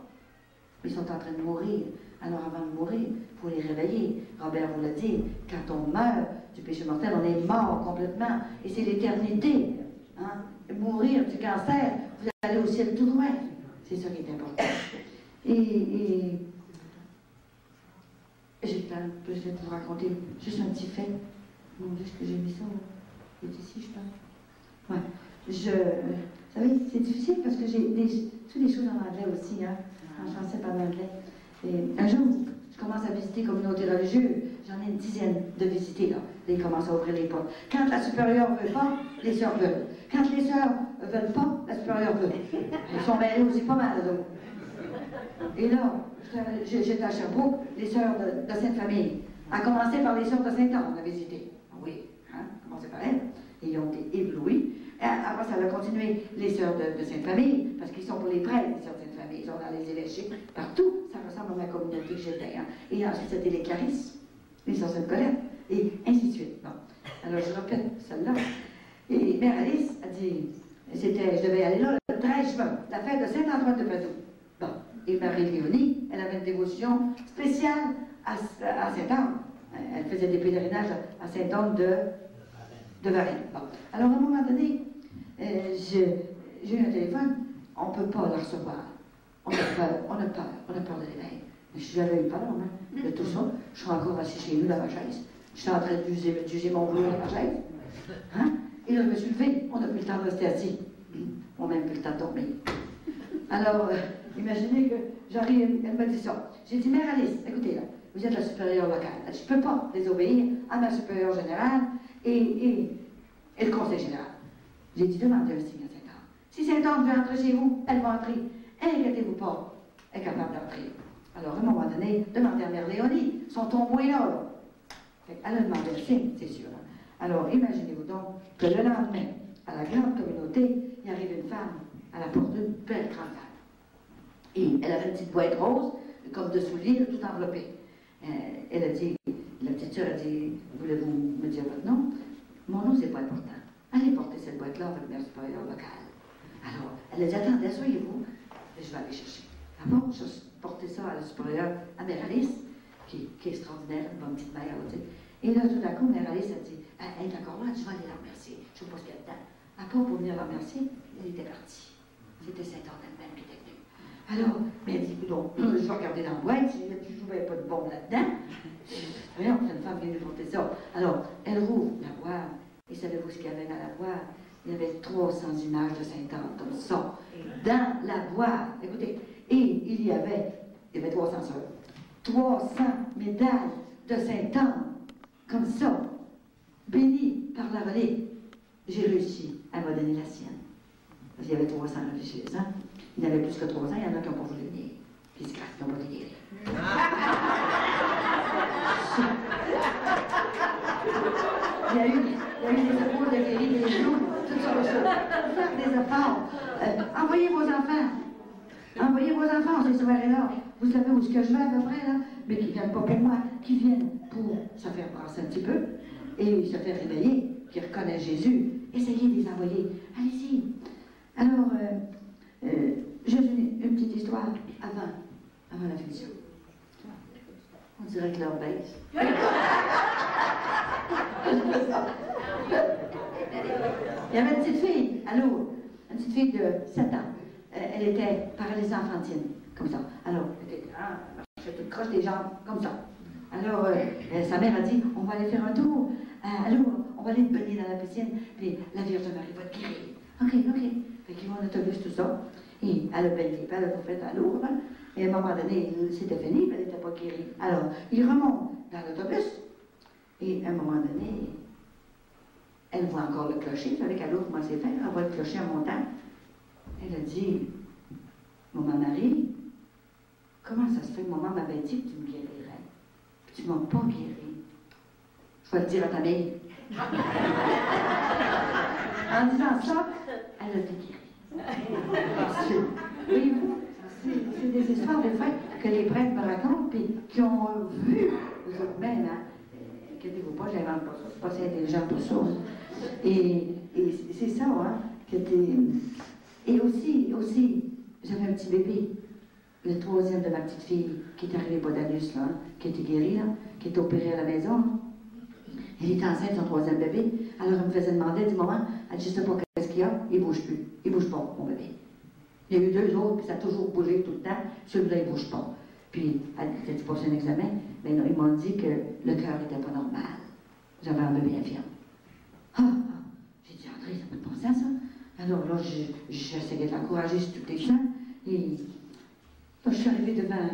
Ils sont en train de mourir. Alors avant de mourir, il faut les réveiller. Robert vous l'a dit, quand on meurt du péché mortel, on est mort complètement. Et c'est l'éternité. Hein? Mourir du cancer, vous allez au ciel tout droit. C'est ça qui est important. Et j'ai peut-être vous raconter juste un petit fait. Mon Dieu, est-ce que j'ai mis ça? C'est ici, je pense. Ouais. Vous savez, c'est difficile parce que j'ai toutes les choses en anglais aussi, hein, en français pas en anglais. Et un jour, je commence à visiter communauté religieuse. J'en ai une dizaine de visités, là. Là, ils commencent à ouvrir les portes. Quand la supérieure ne veut pas, les sœurs veulent. Quand les sœurs ne veulent pas, la supérieure veut. Ils sont mêlés aussi pas mal, là. Et là, j'étais à Sherbrooke, les sœurs de Sainte-Famille. À commencer par les sœurs de Saint-Anne, on a visité. Oui, hein, commencé par elles. Et ils ont été éblouis. Et après, ça a continué les sœurs de Sainte-Famille, parce qu'ils sont pour les prêtres, les sœurs de Sainte-Famille. Ils sont dans les évêchés, partout. Ça ressemble à ma communauté que j'étais. Hein. Et ensuite, c'était les Carisses, les sœurs Sainte-Colette, et ainsi de suite. Bon. Alors, je répète celle-là. Et Mère Alice a dit, je devais aller là le 13 juin, la fête de Saint-Antoine de Padoue. Bon. Et Marie-Léonie, elle avait une dévotion spéciale à Saint-Anne. Elle faisait des pèlerinages à Saint-Anne de Varennes. Bon. Alors, à un moment donné, j'ai eu un téléphone, on ne peut pas la recevoir. On a peur de l'éveil. Mais je n'avais eu peur hein, de tout ça. Je suis encore assis chez nous dans ma chaise. Je suis en train d'user mon boulot dans ma chaise. Hein? Et là, je me suis levée. On n'a plus le temps de rester assis. On n'a même plus le temps de dormir. Alors, imaginez que j'arrive, elle me dit ça. J'ai dit, Mère Alice, écoutez là, vous êtes la supérieure locale. Elle dit, je ne peux pas désobéir à ma supérieure générale et le conseil général. J'ai dit, demandez un signe à Saint-Anne. Si Saint-Anne veut entrer chez vous, elle va entrer. Inquiétez-vous pas, elle est capable d'entrer. Alors, à un moment donné, demandez à Mère Léonie, son tombeau est là. Elle a demandé un signe, c'est sûr. Alors, imaginez-vous donc que le lendemain, à la grande communauté, il arrive une femme à la porte d'une belle grande dame. Et elle avait une petite boîte rose, comme de souliers, tout enveloppé. Elle a dit, la petite sœur a dit, voulez-vous me dire votre nom? Mon nom, c'est pas important. Allez porter cette boîte-là à votre mère supérieure locale. Alors, elle a dit, attendez, asseyez-vous, je vais aller chercher. D'abord, je portais ça à la supérieure, à Mère Alice, qui est extraordinaire, une bonne petite mère, tu sais. Et là, tout d'un coup, Mère Alice a dit, elle est encore là, je vais aller la remercier. Je ne sais pas ce qu'il y a dedans. À part pour venir la remercier, elle était partie. C'était Saint-Anne elle-même qui était venue. Alors, mais elle dit, donc, je vais regarder dans la boîte, je ne trouvais pas de bombe là-dedans. Voyons, c'est une femme qui vient nous porter ça. Alors, elle rouvre la boîte, et savez-vous ce qu'il y avait dans la boîte? Il y avait 300 images de Saint-Anne comme ça, dans la boîte. Écoutez, et il y avait 300 sœurs, 300 médailles de Saint-Anne, comme ça, bénies par la relique. J'ai réussi à me donner la sienne. Parce qu'il y avait 300 religieuses, hein? Il y en avait plus que 300, il y en a qui n'ont pas voulu venir. Puis c'est grâce qu'ils n'ont pas été guéris. Il y a eu des épaules de guérir des genoux, toutes sortes de choses. Faites des efforts. Envoyez vos enfants. Envoyez vos enfants ces soirées-là. Vous savez où ce que je vais à peu près, là? Mais qui ne viennent pas pour moi, qui viennent pour se faire brasser un petit peu et se faire réveiller, qui reconnaissent Jésus. Essayez de les envoyer. Allez-y. Alors, juste une petite histoire avant la fusion. On dirait que l'heure baisse. Il y avait une petite fille, à Lourdes, une petite fille de 7 ans. Elle était paralysée enfantine, comme ça. Alors, elle était grande, elle marchait toute croche des jambes, comme ça. Alors, sa mère a dit, on va aller faire un tour à Lourdes, on va aller te baigner dans la piscine, puis la Vierge Marie va te guérir. OK. Fait qu'ils vont en autobus, tout ça. Et elle a baigné, puis elle a tout fait à Lourdes. Hein? Et à un moment donné, c'était fini, mais elle n'était pas guérie. Alors, il remonte dans l'autobus, et à un moment donné, elle voit encore le clocher. Vous savez qu'à Lourdes, comment c'est fait? Elle voit le clocher en montant. Elle a dit, maman Marie, comment ça se fait que maman m'avait dit que tu me guérirais? Puis tu ne m'as pas guéri. Je vais le dire à ta mère. En disant ça, elle a été guérie. Voyez-vous, c'est des histoires des fois que les prêtres me racontent, puis qui ont vu eux-mêmes. Hein? Inquiétez-vous pas, je n'invente pas ça. Je ne suis pas si intelligente pour ça. Et c'est ça, hein, que Et aussi, j'avais un petit bébé, le 3e de ma petite fille, qui est arrivé pas d'anus, là, qui était guéri, là, qui est opéré à la maison. Elle était enceinte de son 3e bébé. Alors elle me faisait demander, elle dit, maman, elle dit, je sais pas qu'est-ce qu'il y a, il bouge plus. Il bouge pas, mon bébé. Il y a eu 2 autres, puis ça a toujours bougé tout le temps. Celui-là, il bouge pas. Puis, elle dit, passé un examen, mais non, ils m'ont dit que le cœur n'était pas normal. J'avais un bébé infirme. J'ai dit, André, ça n'a pas de bon sens, ça. Alors là, j'essayais de l'encourager sur tous les champs. Et là, je suis arrivée devant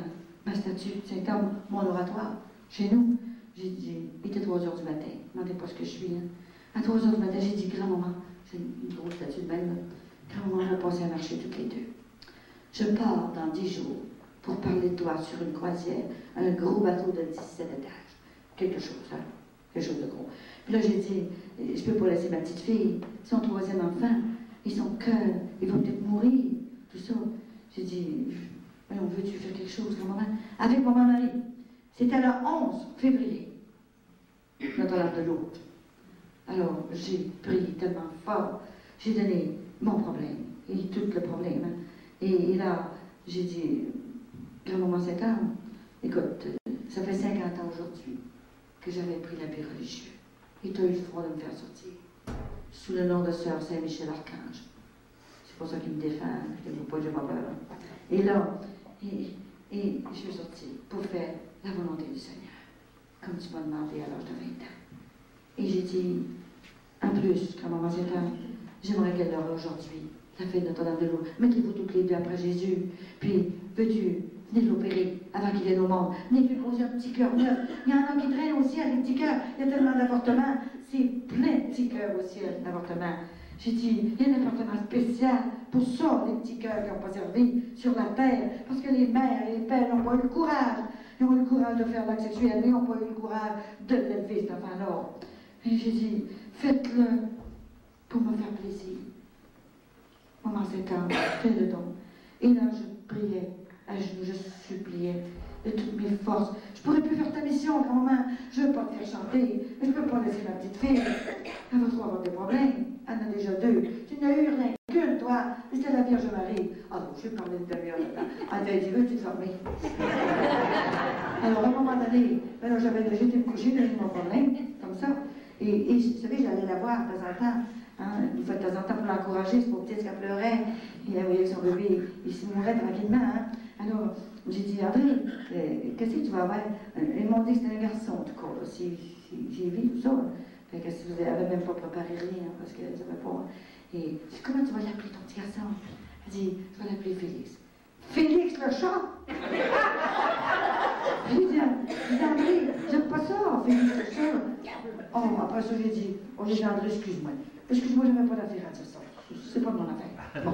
ma statue de Saint-Anne, mon oratoire, chez nous. J'ai dit, il était 3 heures du matin. Ne demandez pas ce que je suis. Hein. À 3 heures du matin, j'ai dit, grand-maman, c'est une grosse statue de même. Grand-maman, on va passer à marcher toutes les deux. Je pars dans 10 jours pour parler de toi sur une croisière, un gros bateau de 17 étages. Quelque chose, hein? Quelque chose de gros. Puis là, j'ai dit, je peux pas laisser ma petite fille, son troisième enfant, et son cœur, il va peut-être mourir, tout ça. J'ai dit, on veut-tu faire quelque chose avec mon mari? C'était le 11 février, Notre-Dame de Lourdes. Alors, j'ai prié tellement fort, j'ai donné mon problème, et tout le problème. Hein. Et là, j'ai dit, grand-maman Sainte-Anne, écoute, ça fait 50 ans aujourd'hui que j'avais pris l'habit religieux. Et tu as eu le froid de me faire sortir. Sous le nom de Sœur Saint-Michel-Archange. C'est pour ça qu'il me défend, je ne dis pas, j'ai pas peur. Et là, et je suis sortie pour faire la volonté du Seigneur, comme tu m'as demandé à l'âge de 20 ans. Et j'ai dit, en plus, quand maman Sainte-Anne, j'aimerais qu'elle l'aura aujourd'hui, la fête de Notre-Dame de Lourdes. Mettez-vous toutes les deux après Jésus, puis veux-tu venir l'opérer avant qu'il vienne au monde? Venez lui poser un petit cœur neuf. Il y en a qui traînent au ciel, les petits cœurs. Il y a tellement d'avortements. C'est plein de petits cœurs au ciel, d'avortements. J'ai dit, il y a un appartement spécial pour ça, les petits cœurs qui n'ont pas servi sur la terre. Parce que les mères et les pères n'ont pas eu le courage. Ils ont eu le courage de faire l'acte sexuel, mais ils n'ont pas eu le courage de l'élever, cet enfant-là. Et j'ai dit, faites-le pour me faire plaisir. Maman Sainte-Anne, fais-le donc. Et là, je priais à genoux, je suppliais de toutes mes forces. Je ne pourrais plus faire ta mission, grand-maman. Je ne veux pas te faire chanter, mais je ne peux pas laisser ma petite fille. Elle va trop avoir des problèmes. Elle en a déjà 2. Tu n'as eu rien qu'une, toi. C'était la Vierge Marie. Ah non, je vais parler de ta Vierge là. Elle t'a dit, veux-tu te former? Alors, à un moment donné, j'étais couchée, j'avais mon problème, comme ça. Et vous savez, j'allais la voir de temps en temps. Hein, une fois de temps en temps pour l'encourager, c'est pour petite qu'elle pleurait. Et elle voyait que son bébé, il se mourait tranquillement. Hein. Alors, j'ai dit, André, qu'est-ce que tu vas avoir? Ils m'ont dit que c'était un garçon, en tout cas. J'ai vu tout ça. Fait que si vous n'avez même pas préparé rien, parce que ça ne savait pas. Et je dis, comment tu vas l'appeler ton petit garçon? Elle dit, je vais l'appeler Félix. Félix le chat? J'ai dit, André, j'aime pas ça, Félix le chat. Oh, après ça, j'ai dit, André, excuse-moi. Excuse-moi, je n'avais pas d'affaire à dire ça. C'est pas de mon affaire. Bon.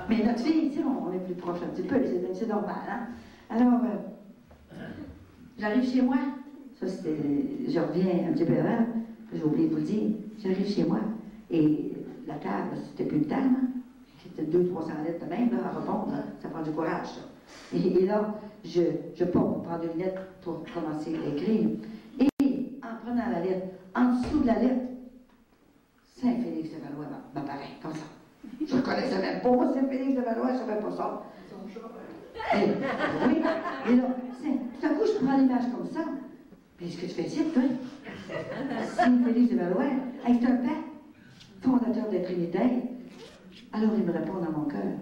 Mais notre fille, tu sais, on est plus proche un petit peu, c'est normal, hein? Alors, j'arrive chez moi. Ça, c'était. Je reviens un petit peu avant, j'ai oublié de vous le dire. J'arrive chez moi, et la table, c'était plus une table, hein? C'était 200-300 lettres de même, là, à répondre, hein? Ça prend du courage, ça. Et là, je pars pour prendre une lettre pour commencer à écrire. Et en prenant la lettre, en dessous de la lettre, Saint-Félix de Valois m'apparaît comme ça. Je ne connaissais même pas, moi, Saint-Félix de Valois, je ne savais pas ça. Et, oui, et là, tout à coup, je prends l'image comme ça. Puis, ce que tu fais ici, toi? Saint-Félix de Valois, avec un père, fondateur des Trinitaires. Alors, il me répond dans mon cœur,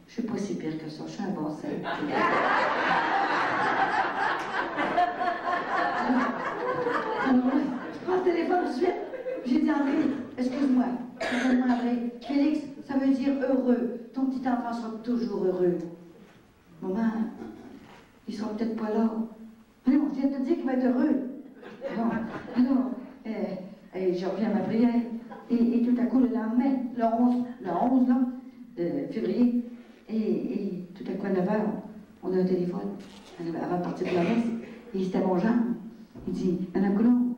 je ne suis pas si pire que ça, je suis un bon saint. Alors, je prends le téléphone tout de suite. J'ai dit, André, excuse-moi, André, Félix, ça veut dire heureux. Ton petit enfant sera toujours heureux. Maman, il sera peut-être pas là. Mais non, je viens de te dire qu'il va être heureux. Alors, je reviens à ma prière. Et tout à coup, le lendemain, le 11 là, de février, et tout à coup, à 9h, on a un téléphone, avant de partir de la messe, et c'était mon Jean. Il dit, Madame Coulomb,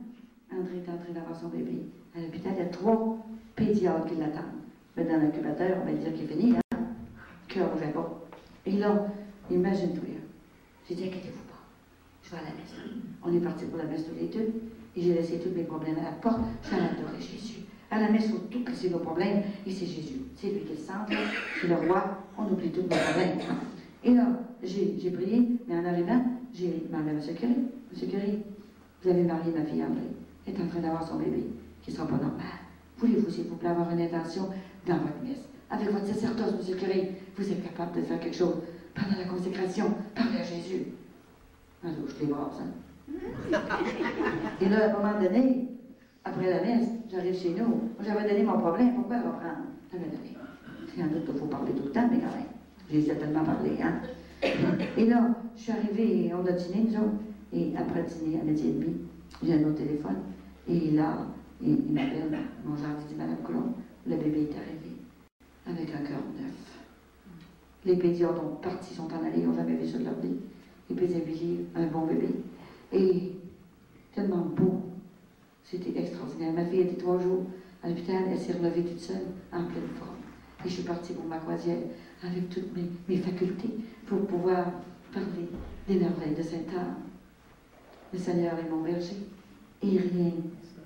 André est en train d'avoir son bébé. À l'hôpital, il y a 3 pédiatres qui l'attendent. Mais dans l'incubateur, on va dire qu'il est fini, hein? Cœur au Japon. Et là, imagine-toi. J'ai dit, inquiétez-vous pas. Je vais à la messe. On est parti pour la messe tous les deux. Et j'ai laissé tous mes problèmes à la porte. Je suis allée adorer Jésus. À la messe, il faut tout laisser nos problèmes. Et c'est Jésus. C'est lui qui est le centre. C'est le roi. On oublie tous nos problèmes. Et là, j'ai prié. Mais en arrivant, j'ai demandé à M. Curie. M. Curie, vous avez marié ma fille André. Elle est en train d'avoir son bébé, qui ne sera pas normal. Voulez-vous, s'il vous plaît, avoir une intention dans votre messe? Avec votre sacerdoce, M. Curie, vous êtes capable de faire quelque chose pendant la consécration. Parlez à Jésus. Alors, je les brasse, hein? Et là, à un moment donné, après la messe, j'arrive chez nous. Moi, j'avais donné mon problème. Pourquoi le reprendre? J'avais donné. Il y en a d'autres qu'il faut parler tout le temps, mais quand même. J'ai certainement parlé, hein? Et là, je suis arrivée, on a dîné, nous autres. Et après le dîner, à 12h30, j'ai un autre téléphone. Et là, il m'appelle, mon genre, il dit, Madame Coulomb, le bébé est arrivé, avec un cœur neuf. Les pédiatres ont parti, sont en allés, ils n'ont jamais vu ça de leur vie. Et puis Billy, un bon bébé. Et tellement beau. C'était extraordinaire. Ma fille était 3 jours à l'hôpital, elle s'est relevée toute seule, en pleine forme. Et je suis partie pour ma croisière avec toutes mes facultés pour pouvoir parler des merveilles de Sainte-Anne. Le Seigneur est mon berger et rien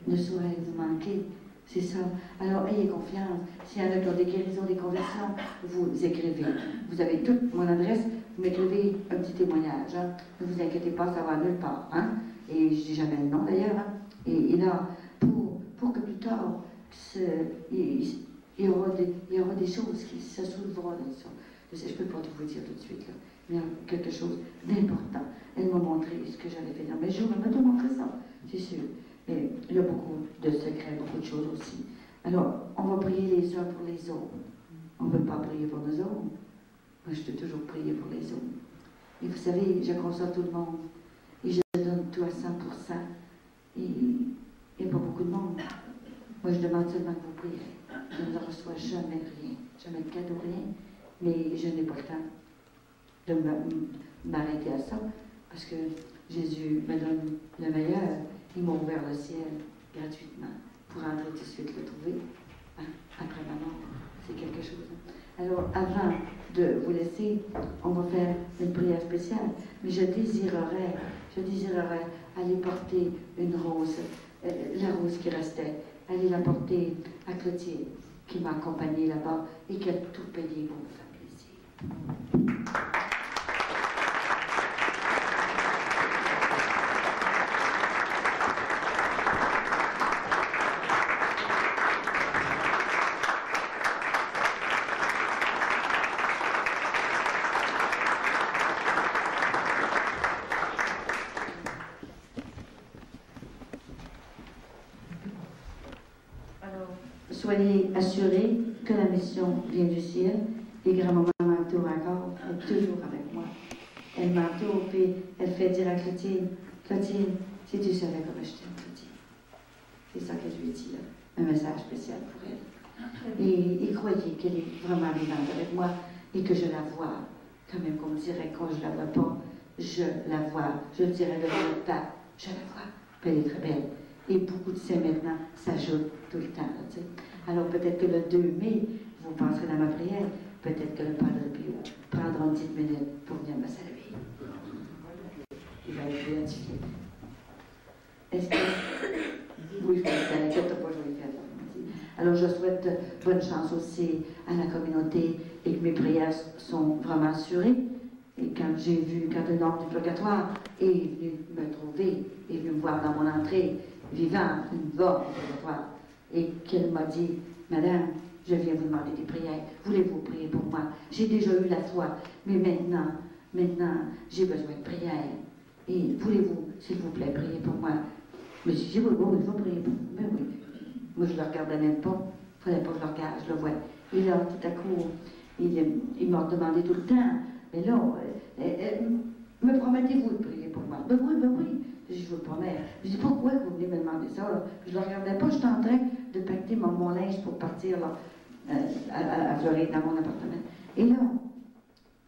ne saurait vous manquer. C'est ça. Alors, ayez confiance. S'il y en a qui ont des guérisons, des conversions, vous écrivez. Vous avez toute mon adresse, vous m'écrivez un petit témoignage. Hein. Ne vous inquiétez pas, ça va nulle part. Hein. Et je dis jamais le nom d'ailleurs. Hein. Et là, pour que plus tard, il y aura des choses qui se souleveront là-dessus. Je ne peux pas tout vous dire tout de suite, là. Mais il y a quelque chose d'important. Elle m'a montré ce que j'avais fait dans mes jours. Elle m'a tout montré ça, c'est sûr. Mais il y a beaucoup de secrets, beaucoup de choses aussi. Alors, on va prier les uns pour les autres. On ne peut pas prier pour nous autres. Moi, je peux toujours prier pour les autres. Et vous savez, je console tout le monde. Et je donne tout à 100%. Et il n'y a pas beaucoup de monde. Moi, je demande seulement que vous priez. Je ne reçois jamais rien. Jamais de cadeau, rien. Mais je n'ai pas le temps de m'arrêter à ça. Parce que Jésus me donne le meilleur. Il m'a ouvert le ciel gratuitement pour entrer tout de suite le trouver. Hein, après ma mort. C'est quelque chose. Alors, avant de vous laisser, on va faire une prière spéciale. Mais je désirerais aller porter une rose, la rose qui restait, aller la porter à Clotilde, qui m'a accompagnée là-bas et qui a tout payé pour me faire plaisir. Soyez assurés que la mission vient du ciel. Et grand-maman m'entoure encore, elle est toujours avec moi. Elle m'entoure, puis elle fait dire à Clotilde, Clotilde, si tu savais comment je t'aime, Clotilde. C'est ça qu'elle lui dit, là. Un message spécial pour elle. Et croyez qu'elle est vraiment vivante avec moi et que je la vois. Quand même qu'on me dirait quand je ne la vois pas, je la vois. Je dirais le pas, je la vois. Puis elle est très belle. Et beaucoup de ça maintenant s'ajoutent tout le temps. Là, tu sais. Alors peut-être que le 2 mai, vous penserez dans ma prière, peut-être que le Padre Pio prendra une petite minute pour venir me saluer. Il va être béatifié. Est-ce que... Oui, je ne m'inquiète pas, je vais le faire. Alors je souhaite bonne chance aussi à la communauté et que mes prières sont vraiment assurées. Et quand j'ai vu, quand un homme du purgatoire est venu me trouver, est venu me voir dans mon entrée, vivant, une voix du purgatoire, et qu'elle m'a dit, Madame, je viens vous demander des prières, voulez-vous prier pour moi? J'ai déjà eu la foi, mais maintenant, j'ai besoin de prières. Et voulez-vous, s'il vous plaît, prier pour moi? Je me suis dit, oui, il faut prier pour moi. Mais oui. Moi, je ne le regardais même pas. Il ne fallait pas que je le regarde, je le vois. Et là, tout à coup, il m'a demandé tout le temps, mais là, me promettez-vous de prier pour moi? Ben oui. Je vous le promets. Je dis, pourquoi vous venez me demander ça? Là? Je ne le regardais pas, j'étais en train de pacter mon linge pour partir là, à Floride, dans mon appartement. Et là,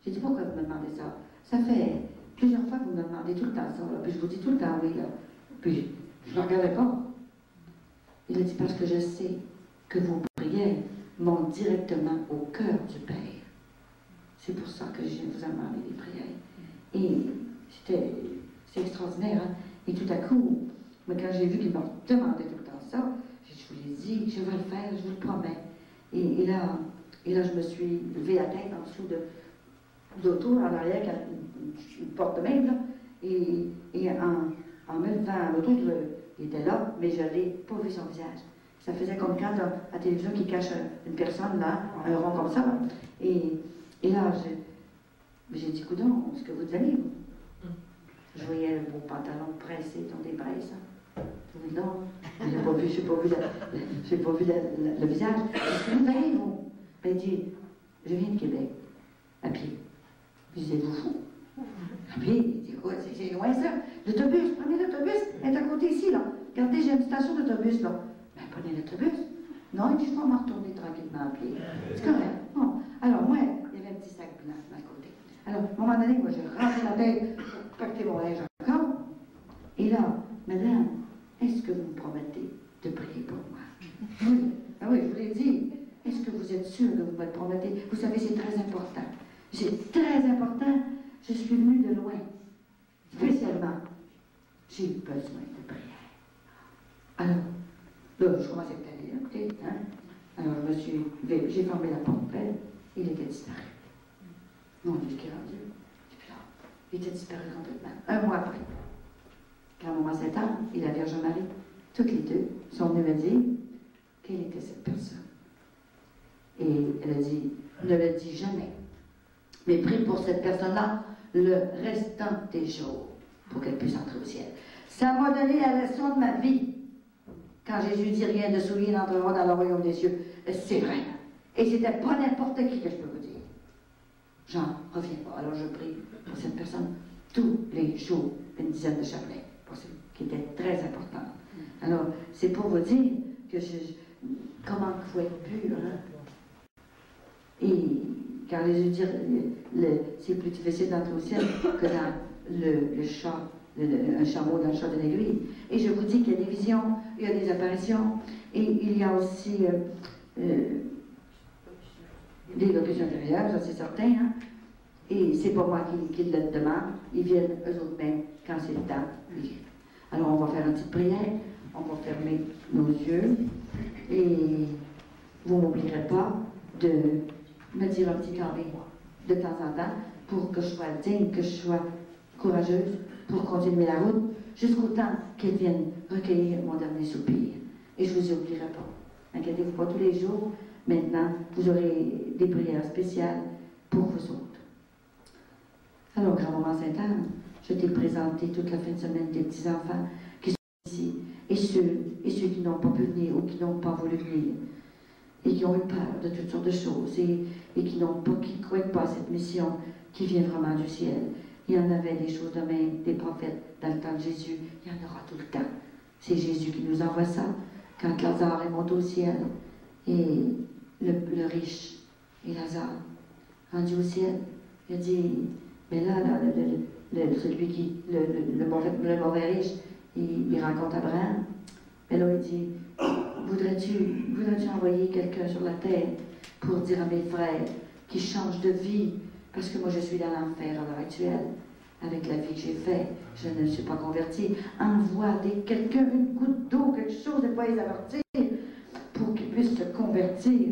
j'ai dit, pourquoi vous me demandez ça? Ça fait plusieurs fois que vous me demandez tout le temps ça, là. Puis je vous dis tout le temps oui, là. Puis je ne le regardais pas. Il a dit, parce que je sais que vos prières montent directement au cœur du Père. C'est pour ça que je viens vous demander des prières. Et c'est extraordinaire, hein? Et tout à coup, mais quand j'ai vu qu'il m'a demandé tout le temps ça, je vous l'ai dit, je vais le faire, je vous le promets. Et là, je me suis levé la tête en dessous de l'auto, en arrière, une porte de même, là. Et en me levant, l'auto, il était là, mais je n'ai pas vu son visage. Ça faisait comme quand à la télévision qui cache une personne, là, un rond comme ça. Là. Et là, j'ai dit, coudonc, est-ce que vous allez, vous? Je voyais le beau pantalon pressé dans des braises. Non, je n'ai pas vu le visage. Est-ce que vous allez, vous? Ben, il dit, je viens de Québec, à pied. Je dis, êtes-vous fou? À pied, il dit, quoi, c'est loin ça? L'autobus, prenez l'autobus, elle est à côté ici, là. Regardez, j'ai une station d'autobus, là. Ben, prenez l'autobus. Non, il dit, je vais m'en retourner tranquillement à pied. C'est correct. Bon. Alors, moi, il y avait un petit sac blanc à côté. Alors, à un moment donné, moi, j'ai rentré la tête pacté mon linge encore. Et là, madame, est-ce que vous me promettez de prier pour moi? Oui, ah oui, je vous l'ai dit. Est-ce que vous êtes sûr que vous me le promettez? Vous savez, c'est très important. C'est très important. Je suis venue de loin. Spécialement, j'ai besoin de prière. Alors, là, je commençais à aller, écoutez, hein? Alors, je me suis levée, j'ai fermé la porte, il était disparu. Mon Dieu, quel rendu. Et puis là, il était disparu complètement. Un mois après, Grand-Maman Sainte-Anne et la Vierge Marie, toutes les deux, sont venues me dire quelle était cette personne. Et elle a dit, ne le dis jamais, mais prie pour cette personne-là le restant des jours pour qu'elle puisse entrer au ciel. Ça m'a donné la leçon de ma vie. Quand Jésus dit rien de souillé n'entrera dans le royaume des cieux, c'est vrai. Et c'était pas n'importe qui que je peux vous dire. J'en reviens pas. Alors je prie pour cette personne tous les jours, une dizaine de chapelets, pour ce qui était très important. Alors, c'est pour vous dire que comment il faut être pur. Hein? Et car les yeux c'est plus difficile d'entrer au ciel que dans le chat, un chameau dans le chat de l'aiguille. Et je vous dis qu'il y a des visions, il y a des apparitions, et il y a aussi des locutions intérieures, ça c'est certain. Hein? Et c'est pas moi qui le demande, ils viennent eux-mêmes quand c'est le temps. Alors on va faire une petite prière, on va fermer nos yeux, et vous n'oublierez pas de me dire un petit carré de temps en temps pour que je sois digne, que je sois courageuse pour continuer la route jusqu'au temps qu'elle vienne recueillir mon dernier soupir. Et je ne vous oublierai pas. Inquiétez-vous pas, tous les jours, maintenant, vous aurez des prières spéciales pour vous autres. Alors, Grand-Maman Sainte-Anne, je t'ai présenté toute la fin de semaine des petits-enfants qui sont ici, et ceux qui n'ont pas pu venir ou qui n'ont pas voulu venir, et qui ont eu peur de toutes sortes de choses, et qui ne croient pas à cette mission qui vient vraiment du ciel. Il y en avait des choses de même, des prophètes dans le temps de Jésus, il y en aura tout le temps. C'est Jésus qui nous envoie ça, quand Lazare est monté au ciel, et le riche et Lazare, rendu au ciel, il a dit, mais là, celui qui, le mauvais riche, il rencontre Abraham, et là il dit, voudrais-tu envoyer quelqu'un sur la terre pour dire à mes frères qui changent de vie, parce que moi je suis dans l'enfer à l'heure actuelle, avec la vie que j'ai faite, je ne me suis pas convertie. Envoie quelqu'un, une goutte d'eau, quelque chose, de pas les avertir, pour qu'ils puissent se convertir.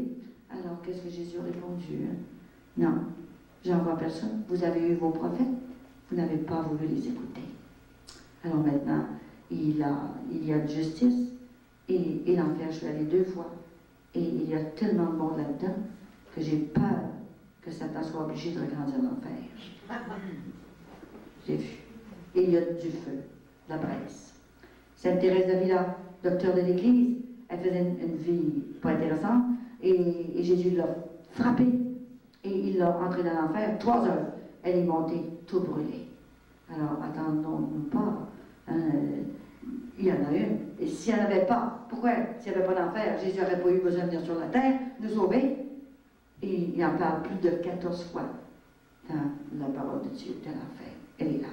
Alors qu'est-ce que Jésus a répondu? Non, j'envoie personne. Vous avez eu vos prophètes, vous n'avez pas voulu les écouter. Alors maintenant, il y a une justice, et l'enfer, je suis allée 2 fois. Et il y a tellement de monde là-dedans que j'ai peur que Satan soit obligé de regrandir l'enfer. J'ai vu. Et il y a du feu, de la braise. Sainte Thérèse d'Avila, docteur de l'Église, elle faisait une vie pas intéressante, et Jésus l'a frappée, et il l'a entrée dans l'enfer. 3 heures, elle est montée, tout brûlée. Alors, attendons-nous pas. Il y en a une. Et s'il n'y en avait pas, pourquoi, s'il n'y avait pas d'enfer, Jésus n'aurait pas eu besoin de venir sur la terre, nous sauver? Et il en parle plus de 14 fois dans la parole de Dieu, de l'enfer. Elle est là.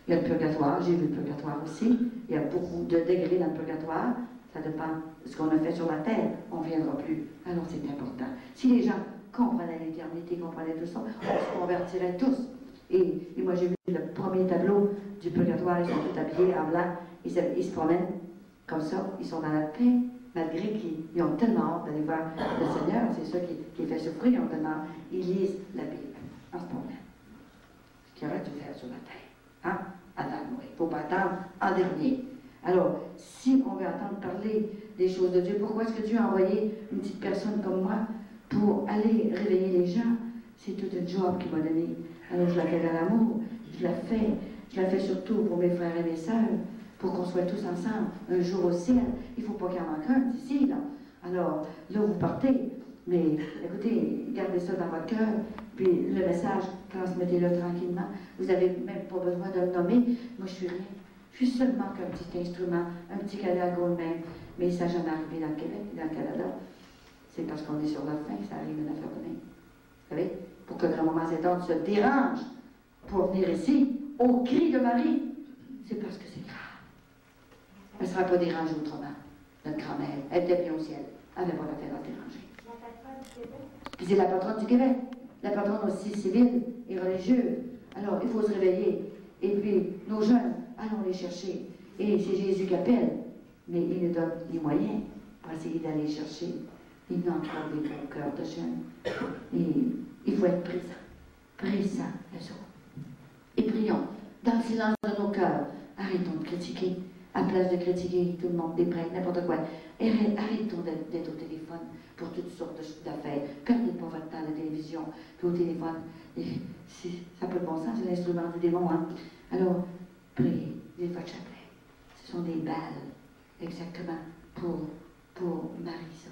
Il y a le purgatoire, j'ai vu le purgatoire aussi. Il y a beaucoup de degrés dans le purgatoire. Ça dépend de ce qu'on a fait sur la terre. On ne viendra plus. Alors c'est important. Si les gens comprenaient l'éternité, comprenaient tout ça, on se convertirait tous. Et moi j'ai vu le premier tableau du purgatoire, ils sont tous habillés en blanc, ils se promènent comme ça, ils sont dans la paix, malgré qu'ils ont tellement hâte d'aller voir le Seigneur, c'est ça qui les fait souffrir, ils ont tellement hâte. Ils lisent la Bible en ce moment. Ce qu'il aurait dû faire sur la terre. Hein? Adam, oui. Il ne faut pas attendre en dernier. Alors, si on veut entendre parler des choses de Dieu, pourquoi est-ce que Dieu a envoyé une petite personne comme moi pour aller réveiller les gens? C'est toute une job qu'il m'a donnée. Alors, je la fais dans l'amour, je la fais surtout pour mes frères et mes sœurs, pour qu'on soit tous ensemble un jour au ciel. Il ne faut pas qu'il y en manque un d'ici, là. Alors, là, vous partez, mais écoutez, gardez ça dans votre cœur, puis le message, transmettez-le tranquillement. Vous n'avez même pas besoin de le nommer. Moi, je suis rien. Je suis seulement qu'un petit instrument, un petit Canada Goldman, mais ça n'a jamais arrivé dans le Québec et dans le Canada. C'est parce qu'on est sur la fin que ça arrive une affaire de même. Vous savez, pour que Grand-Maman Sainte-Anne se dérange pour venir ici, au cri de Marie, c'est parce que c'est grave. Elle ne sera pas dérangée autrement. Notre grand-mère, elle était bien au ciel. Elle n'avait pas la peine de déranger. La patronne du Québec. Puis c'est la patronne du Québec. La patronne aussi civile et religieuse. Alors, il faut se réveiller. Et puis, nos jeunes, allons les chercher. Et c'est Jésus qui appelle. Mais il nous donne les moyens pour essayer d'aller chercher. Il nous encore des beaux cœurs de jeunes. Et il faut être présent. Présent, les autres. Et prions. Dans le silence de nos cœurs, arrêtons de critiquer. À place de critiquer tout le monde, des prêtres, n'importe quoi. Arrêtons d'être au téléphone pour toutes sortes d'affaires. Perdez pas votre temps à la télévision, puis au téléphone. Ça n'a pas de bon sens, c'est l'instrument du démon. Hein? Alors, priez, dites votre chapelet. Ce sont des balles, exactement, pour Marie.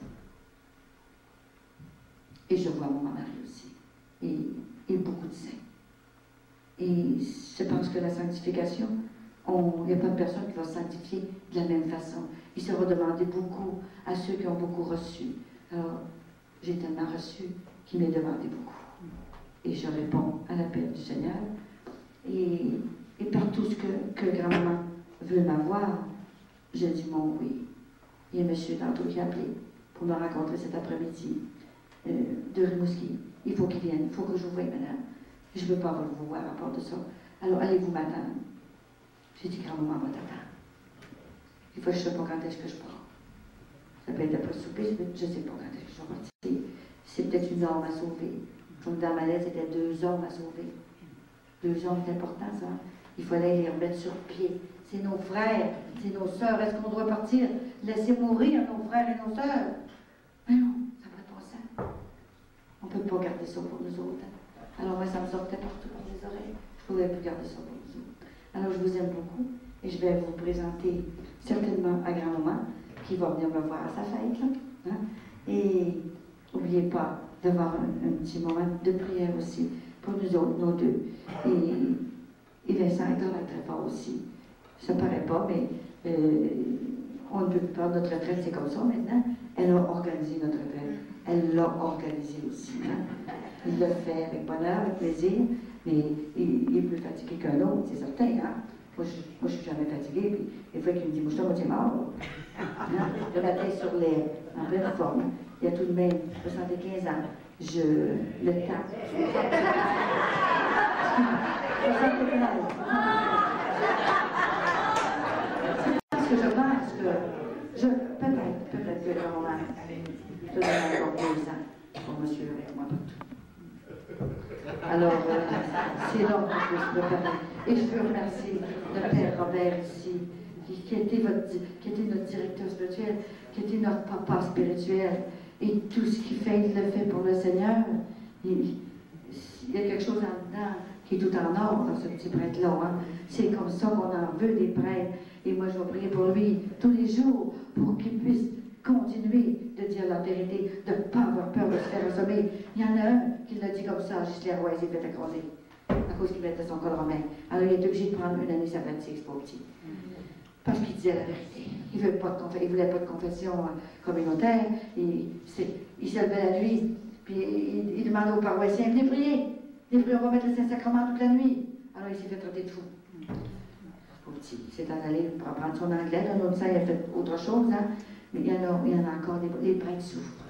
Et je vois mon mari aussi. Et beaucoup de saints. Et je pense que la sanctification, il n'y a pas de personne qui va se sanctifier de la même façon. Il sera demandé beaucoup à ceux qui ont beaucoup reçu. Alors, j'ai tellement reçu qu'il m'est demandé beaucoup. Et je réponds à l'appel du Seigneur. Et par tout ce que grand-maman veut m'avoir, je dis mon oui. Il y a un monsieur tantôt qui a appelé pour me rencontrer cet après-midi de Rimouski. Il faut qu'il vienne, il faut que je vous voie, madame. Je ne veux pas vous voir à part de ça. Alors, allez-vous m'attendre. J'ai dit, grand-maman va t'attendre. Des fois, je ne sais pas quand est-ce que je pars. Ça peut être après le souper, je ne sais pas quand est-ce que je vais partir. C'est peut-être une heure à sauver. Comme dans ma lettre, c'était 2 hommes à sauver. 2 hommes, c'est important, ça. Il fallait les remettre sur pied. C'est nos frères, c'est nos sœurs. Est-ce qu'on doit partir, laisser mourir nos frères et nos sœurs? Mais non, ça ne va pas ça. On ne peut pas garder ça pour nous autres. Alors moi, ça me sortait partout par les oreilles. Je ne pouvais plus garder ça pour nous autres. Alors je vous aime beaucoup et je vais vous présenter certainement à grand-maman qui va venir me voir à sa fête. Là, hein? Et n'oubliez pas d'avoir un petit moment de prière aussi pour nous autres, nos deux. Et Vincent est très fort aussi. Ça ne paraît pas, mais on ne peut plus perdre notre retraite, c'est comme ça maintenant. Elle a organisé notre retraite. Elle l'a organisé aussi. Hein? Il le fait avec bonheur, avec plaisir, mais il est plus fatigué qu'un autre, c'est certain. Hein? Moi, je ne suis jamais fatiguée, puis des fois qu'il me dit, moi, je suis à moitié mort. Hein? Le matin sur l'air, en pleine forme. Hein? Il y a tout de même 75 ans. Le temps. 75 ans. Parce que je pense que, peut-être que grand-maman, je donne encore 2 ans pour monsieur avec moi partout. Alors, c'est donc que je peux préparer. Et je veux remercier le Père Robert ici, qui était notre directeur spirituel, qui était notre papa spirituel. Et tout ce qu'il fait, il le fait pour le Seigneur. Il y a quelque chose en dedans qui est tout en or dans ce petit prêtre-là. Hein? C'est comme ça qu'on en veut des prêtres. Et moi, je vais prier pour lui tous les jours pour qu'il puisse continuer de dire la vérité, de ne pas avoir peur de se faire assommer. Il y en a un qui l'a dit comme ça, Ghislain Roy, il s'est fait écraser à cause qu'il mettait son col romain. Alors il est obligé de prendre une année sabbatique, c'est pas petit. Parce qu'il disait la vérité. Il ne voulait pas de confession communautaire. Il se levait la nuit, puis il demandait aux paroissiens, venez prier. Venez prier, on va mettre le Saint-Sacrement toute la nuit. Alors il s'est fait traiter de fou. Petit. Il s'est en allé pour apprendre son anglais. Un autre ça, il a fait autre chose, hein. Mais il y en a encore les prêtres souffrent.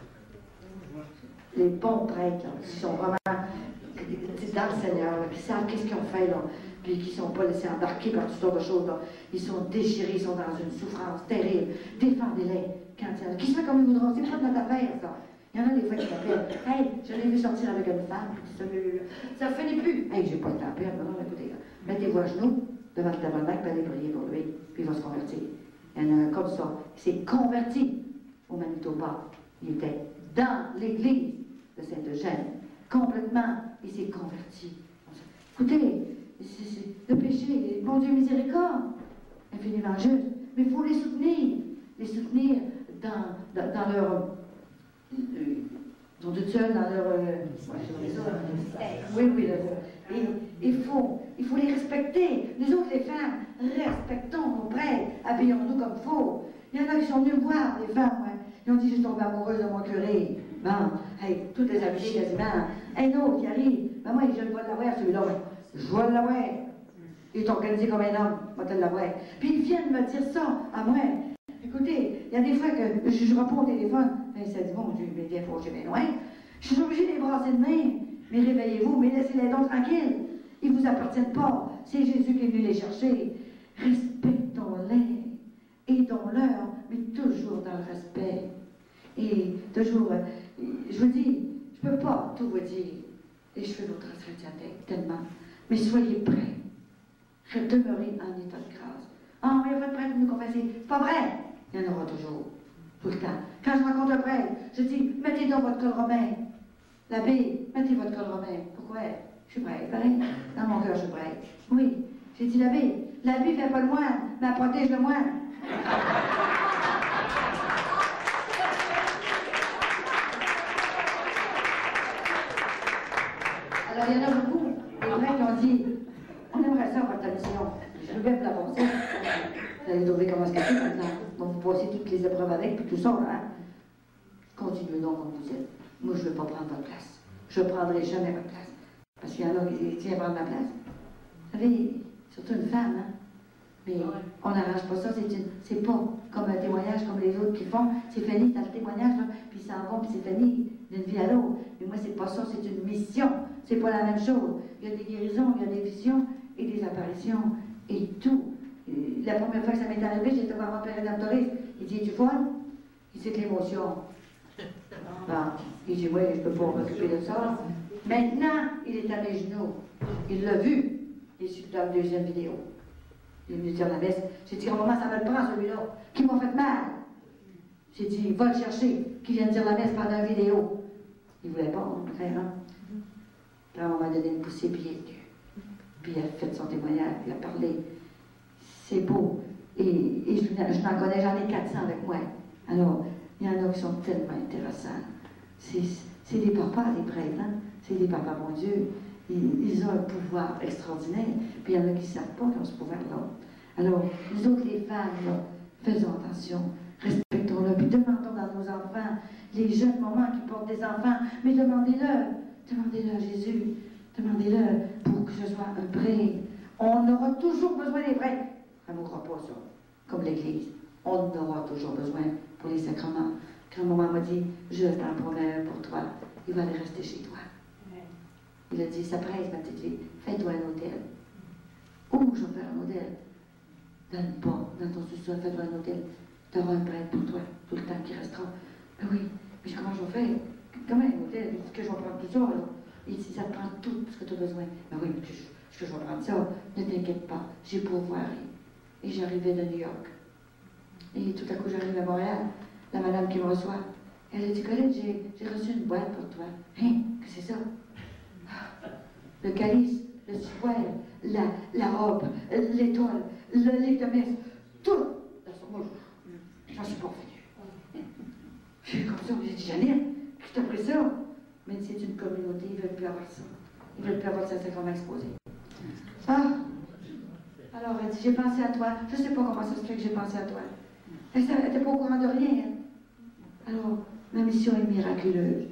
Les bons prêtres, là, qui sont vraiment dans le Seigneur, là, qui savent qu'est-ce qu'ils ont fait, là, puis qui ne sont pas laissés embarquer par toutes sortes de choses. Là. Ils sont déchirés, ils sont dans une souffrance terrible. Défendez-les. Qui se fait comme ils voudront, c'est pas de notre affaire, ça. Il y en a des fois qui m'appellent. Hey, je l'ai vu sortir avec une femme, ça ne finit plus. Hey, j'ai pas le temps à perdre. Non, écoutez, mettez-vous à genoux devant le tabernacle, puis allez prier pour lui, puis il va se convertir. Il y en a un comme ça, qui s'est converti au Manitoba. Il était dans l'église de Saint-Eugène. Complètement, il s'est converti. Écoutez, le péché, bon Dieu miséricorde, infiniment juste, mais il faut les soutenir dans leur... Ils sont toutes seules dans leur... oui, il faut les respecter. Nous autres, les femmes, respectons nos prêtres, habillons-nous comme il faut. Il y en a qui sont venus me voir, les femmes, ouais. Ils ont dit, je suis tombée amoureuse de mon curé. Bon, hey, toutes les habillées quasiment. Un autre qui arrive, ben moi, je le vois de la voir, celui-là, je vois de la voir. Il est organisé comme un homme, moi te l'avouer. Puis ils viennent me dire ça à moi. Écoutez, il y a des fois que je réponds au téléphone, ben, ça dit, bon Dieu, mais viens faucher bien loin. Je suis obligée de les brasser de main. Mais réveillez-vous, mais laissez-les donc tranquilles. Ils ne vous appartiennent pas. C'est Jésus qui est venu les chercher. Respectons-les. Aidons-leur, mais toujours dans le respect. Et toujours, je vous dis, je ne peux pas tout vous dire. Et je fais votre entretien tellement. Mais soyez prêts. Demeurez en état de grâce. Ah, mais vous êtes prêts pour nous confesser. C'est pas vrai. Il y en aura toujours. Tout le temps. Quand je rencontre un prêtre, je dis, mettez donc votre col romain. L'abbé, mettez votre col romain. Pourquoi? Je suis prêtre, pareil. Dans mon cœur, je suis prêtre. Oui. J'ai dit, l'abbé ne fait pas le moine, mais elle protège le moine. Alors, il y en a beaucoup, des vrais qui ont dit, on aimerait ça, votre mission. Je vais vous la passer. Vous allez trouver comment se cacher maintenant. Donc, vous passez toutes les épreuves avec, puis tout ça, hein. Continuez donc comme vous êtes. Moi, je ne veux pas prendre votre place. Je ne prendrai jamais votre place. Parce qu'il y en a qui tiennent prendre ma place. Vous savez, surtout une femme, hein. Mais on n'arrange pas ça, c'est pas comme un témoignage comme les autres qui font. C'est fini, t'as le témoignage, là, puis ils s'en vont, puis c'est fini, d'une vie à l'autre. Mais moi, c'est pas ça, c'est une mission. C'est pas la même chose. Il y a des guérisons, il y a des visions et des apparitions et tout. La première fois que ça m'est arrivé, j'étais voir mon père rédemptoriste. Il dit, es-tu folle? Il dit, c'est de l'émotion. Bon. Il dit, oui, je peux pas m'occuper de ça. Maintenant, il est à mes genoux. Il l'a vu. Il est dans la deuxième vidéo. Il est venu dire la messe. J'ai dit, à un moment, ça me le prend, celui-là, qui m'a fait mal. J'ai dit, va le chercher, qui vient de dire la messe pendant la vidéo. Il ne voulait pas, mon frère, hein? Là, on m'a donné une poussée, puis il est venu. Puis il a fait son témoignage, il a parlé. C'est beau. Et je n'en connais, j'en ai 400 avec moi. Alors, il y en a qui sont tellement intéressants. C'est des papas, les prêtres, hein? C'est des papas, mon Dieu. Ils ont un pouvoir extraordinaire, puis il y en a qui ne savent pas qu'ils ont ce pouvoir-là. Alors, nous autres, les femmes, là, faisons attention, respectons-le, puis demandons dans nos enfants, les jeunes mamans qui portent des enfants, mais demandez-leur à Jésus, demandez-leur pour que ce soit un prêtre. On aura toujours besoin des prêtres. Elle ne croit pas ça, comme l'Église. On en aura toujours besoin pour les sacrements. Grand-maman m'a dit, je t'en promets un pour toi, il va aller rester chez toi. Il a dit, ça presse, ma petite fille, fais-toi un hôtel. Où je vais faire un hôtel? Dans ton sous-sol, fais-toi un hôtel. Tu auras un prêtre pour toi, tout le temps qui restera. Ben oui, mais comment je vais faire? Comment un hôtel? Est-ce que je vais prendre tout ça? Là? Il dit, ça te prend tout ce que tu as besoin. Ben oui, mais est-ce que je vais prendre ça? Ne t'inquiète pas, j'ai pourvoiré. Et j'arrivais de New York. Et tout à coup, j'arrive à Montréal. La madame qui me reçoit, elle a dit, Colette, j'ai reçu une boîte pour toi. Hein? Qu'est-ce que c'est ça? Le calice, le souhait, la robe, l'étoile, le livre de messe, tout. Moi, j'en suis pas revenue. J'ai comme ça, j'ai dit, Janine, qui t'a pris ça? Mais c'est une communauté, ils ne veulent plus avoir ça. Ils ne veulent plus avoir ça, c'est comme exposé. Ah! Alors, elle dit, j'ai pensé à toi. Je ne sais pas comment ça se fait que j'ai pensé à toi. Elle n'était pas au courant de rien. Alors, ma mission est miraculeuse.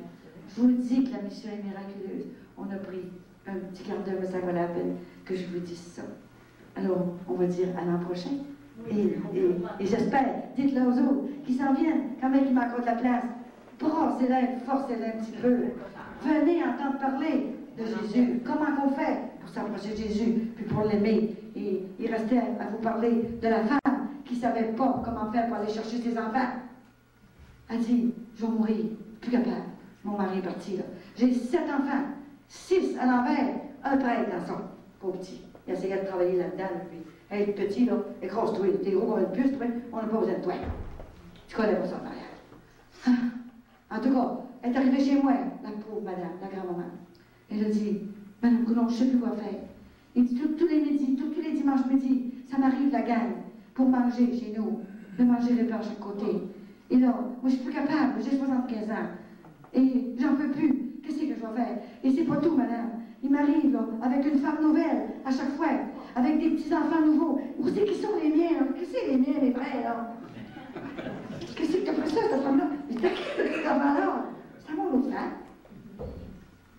Je vous le dis que la mission est miraculeuse. On a pris un petit quart d'heure, mais ça valait la peine que je vous dise ça. Alors, on va dire à l'an prochain. Et j'espère, dites-le aux autres, qui s'en viennent, quand même qui manqueront de la place. Brassez-les, forcez-les un petit peu. Venez entendre parler de Jésus. Comment qu'on fait pour s'approcher de Jésus, puis pour l'aimer. Et il restait à vous parler de la femme qui ne savait pas comment faire pour aller chercher ses enfants. Elle dit, je vais mourir, plus capable. Mon mari est parti, là. J'ai 7 enfants, 6 à l'envers, un prêtre dans son pauvre petit. Il a essayé de travailler là-dedans, puis être petit, là, écrase-toi, t'es gros comme une puce, toi, on n'a pas besoin de toi. Tu connais pas ça, mariage. En tout cas, elle est arrivée chez moi, la pauvre madame, la grand-maman. Elle a dit, Madame Coulon, je ne sais plus quoi faire. Il dit, tous les midis, tous les dimanches midi, ça m'arrive la gang pour manger chez nous. Le manger est par chaque côté. Et là, moi, je suis plus capable, j'ai 75 ans. Et j'en peux plus. Qu'est-ce que je vais faire? Et c'est pas tout, madame. Il m'arrive, là, avec une femme nouvelle, à chaque fois, avec des petits-enfants nouveaux. Où c'est qui sont les miens, là? Qu'est-ce que c'est les miens, les vrais, là? Qu'est-ce que t'as fait ça, cette femme-là? Mais t'as qui, cet enfant-là? C'est à mon autre frère.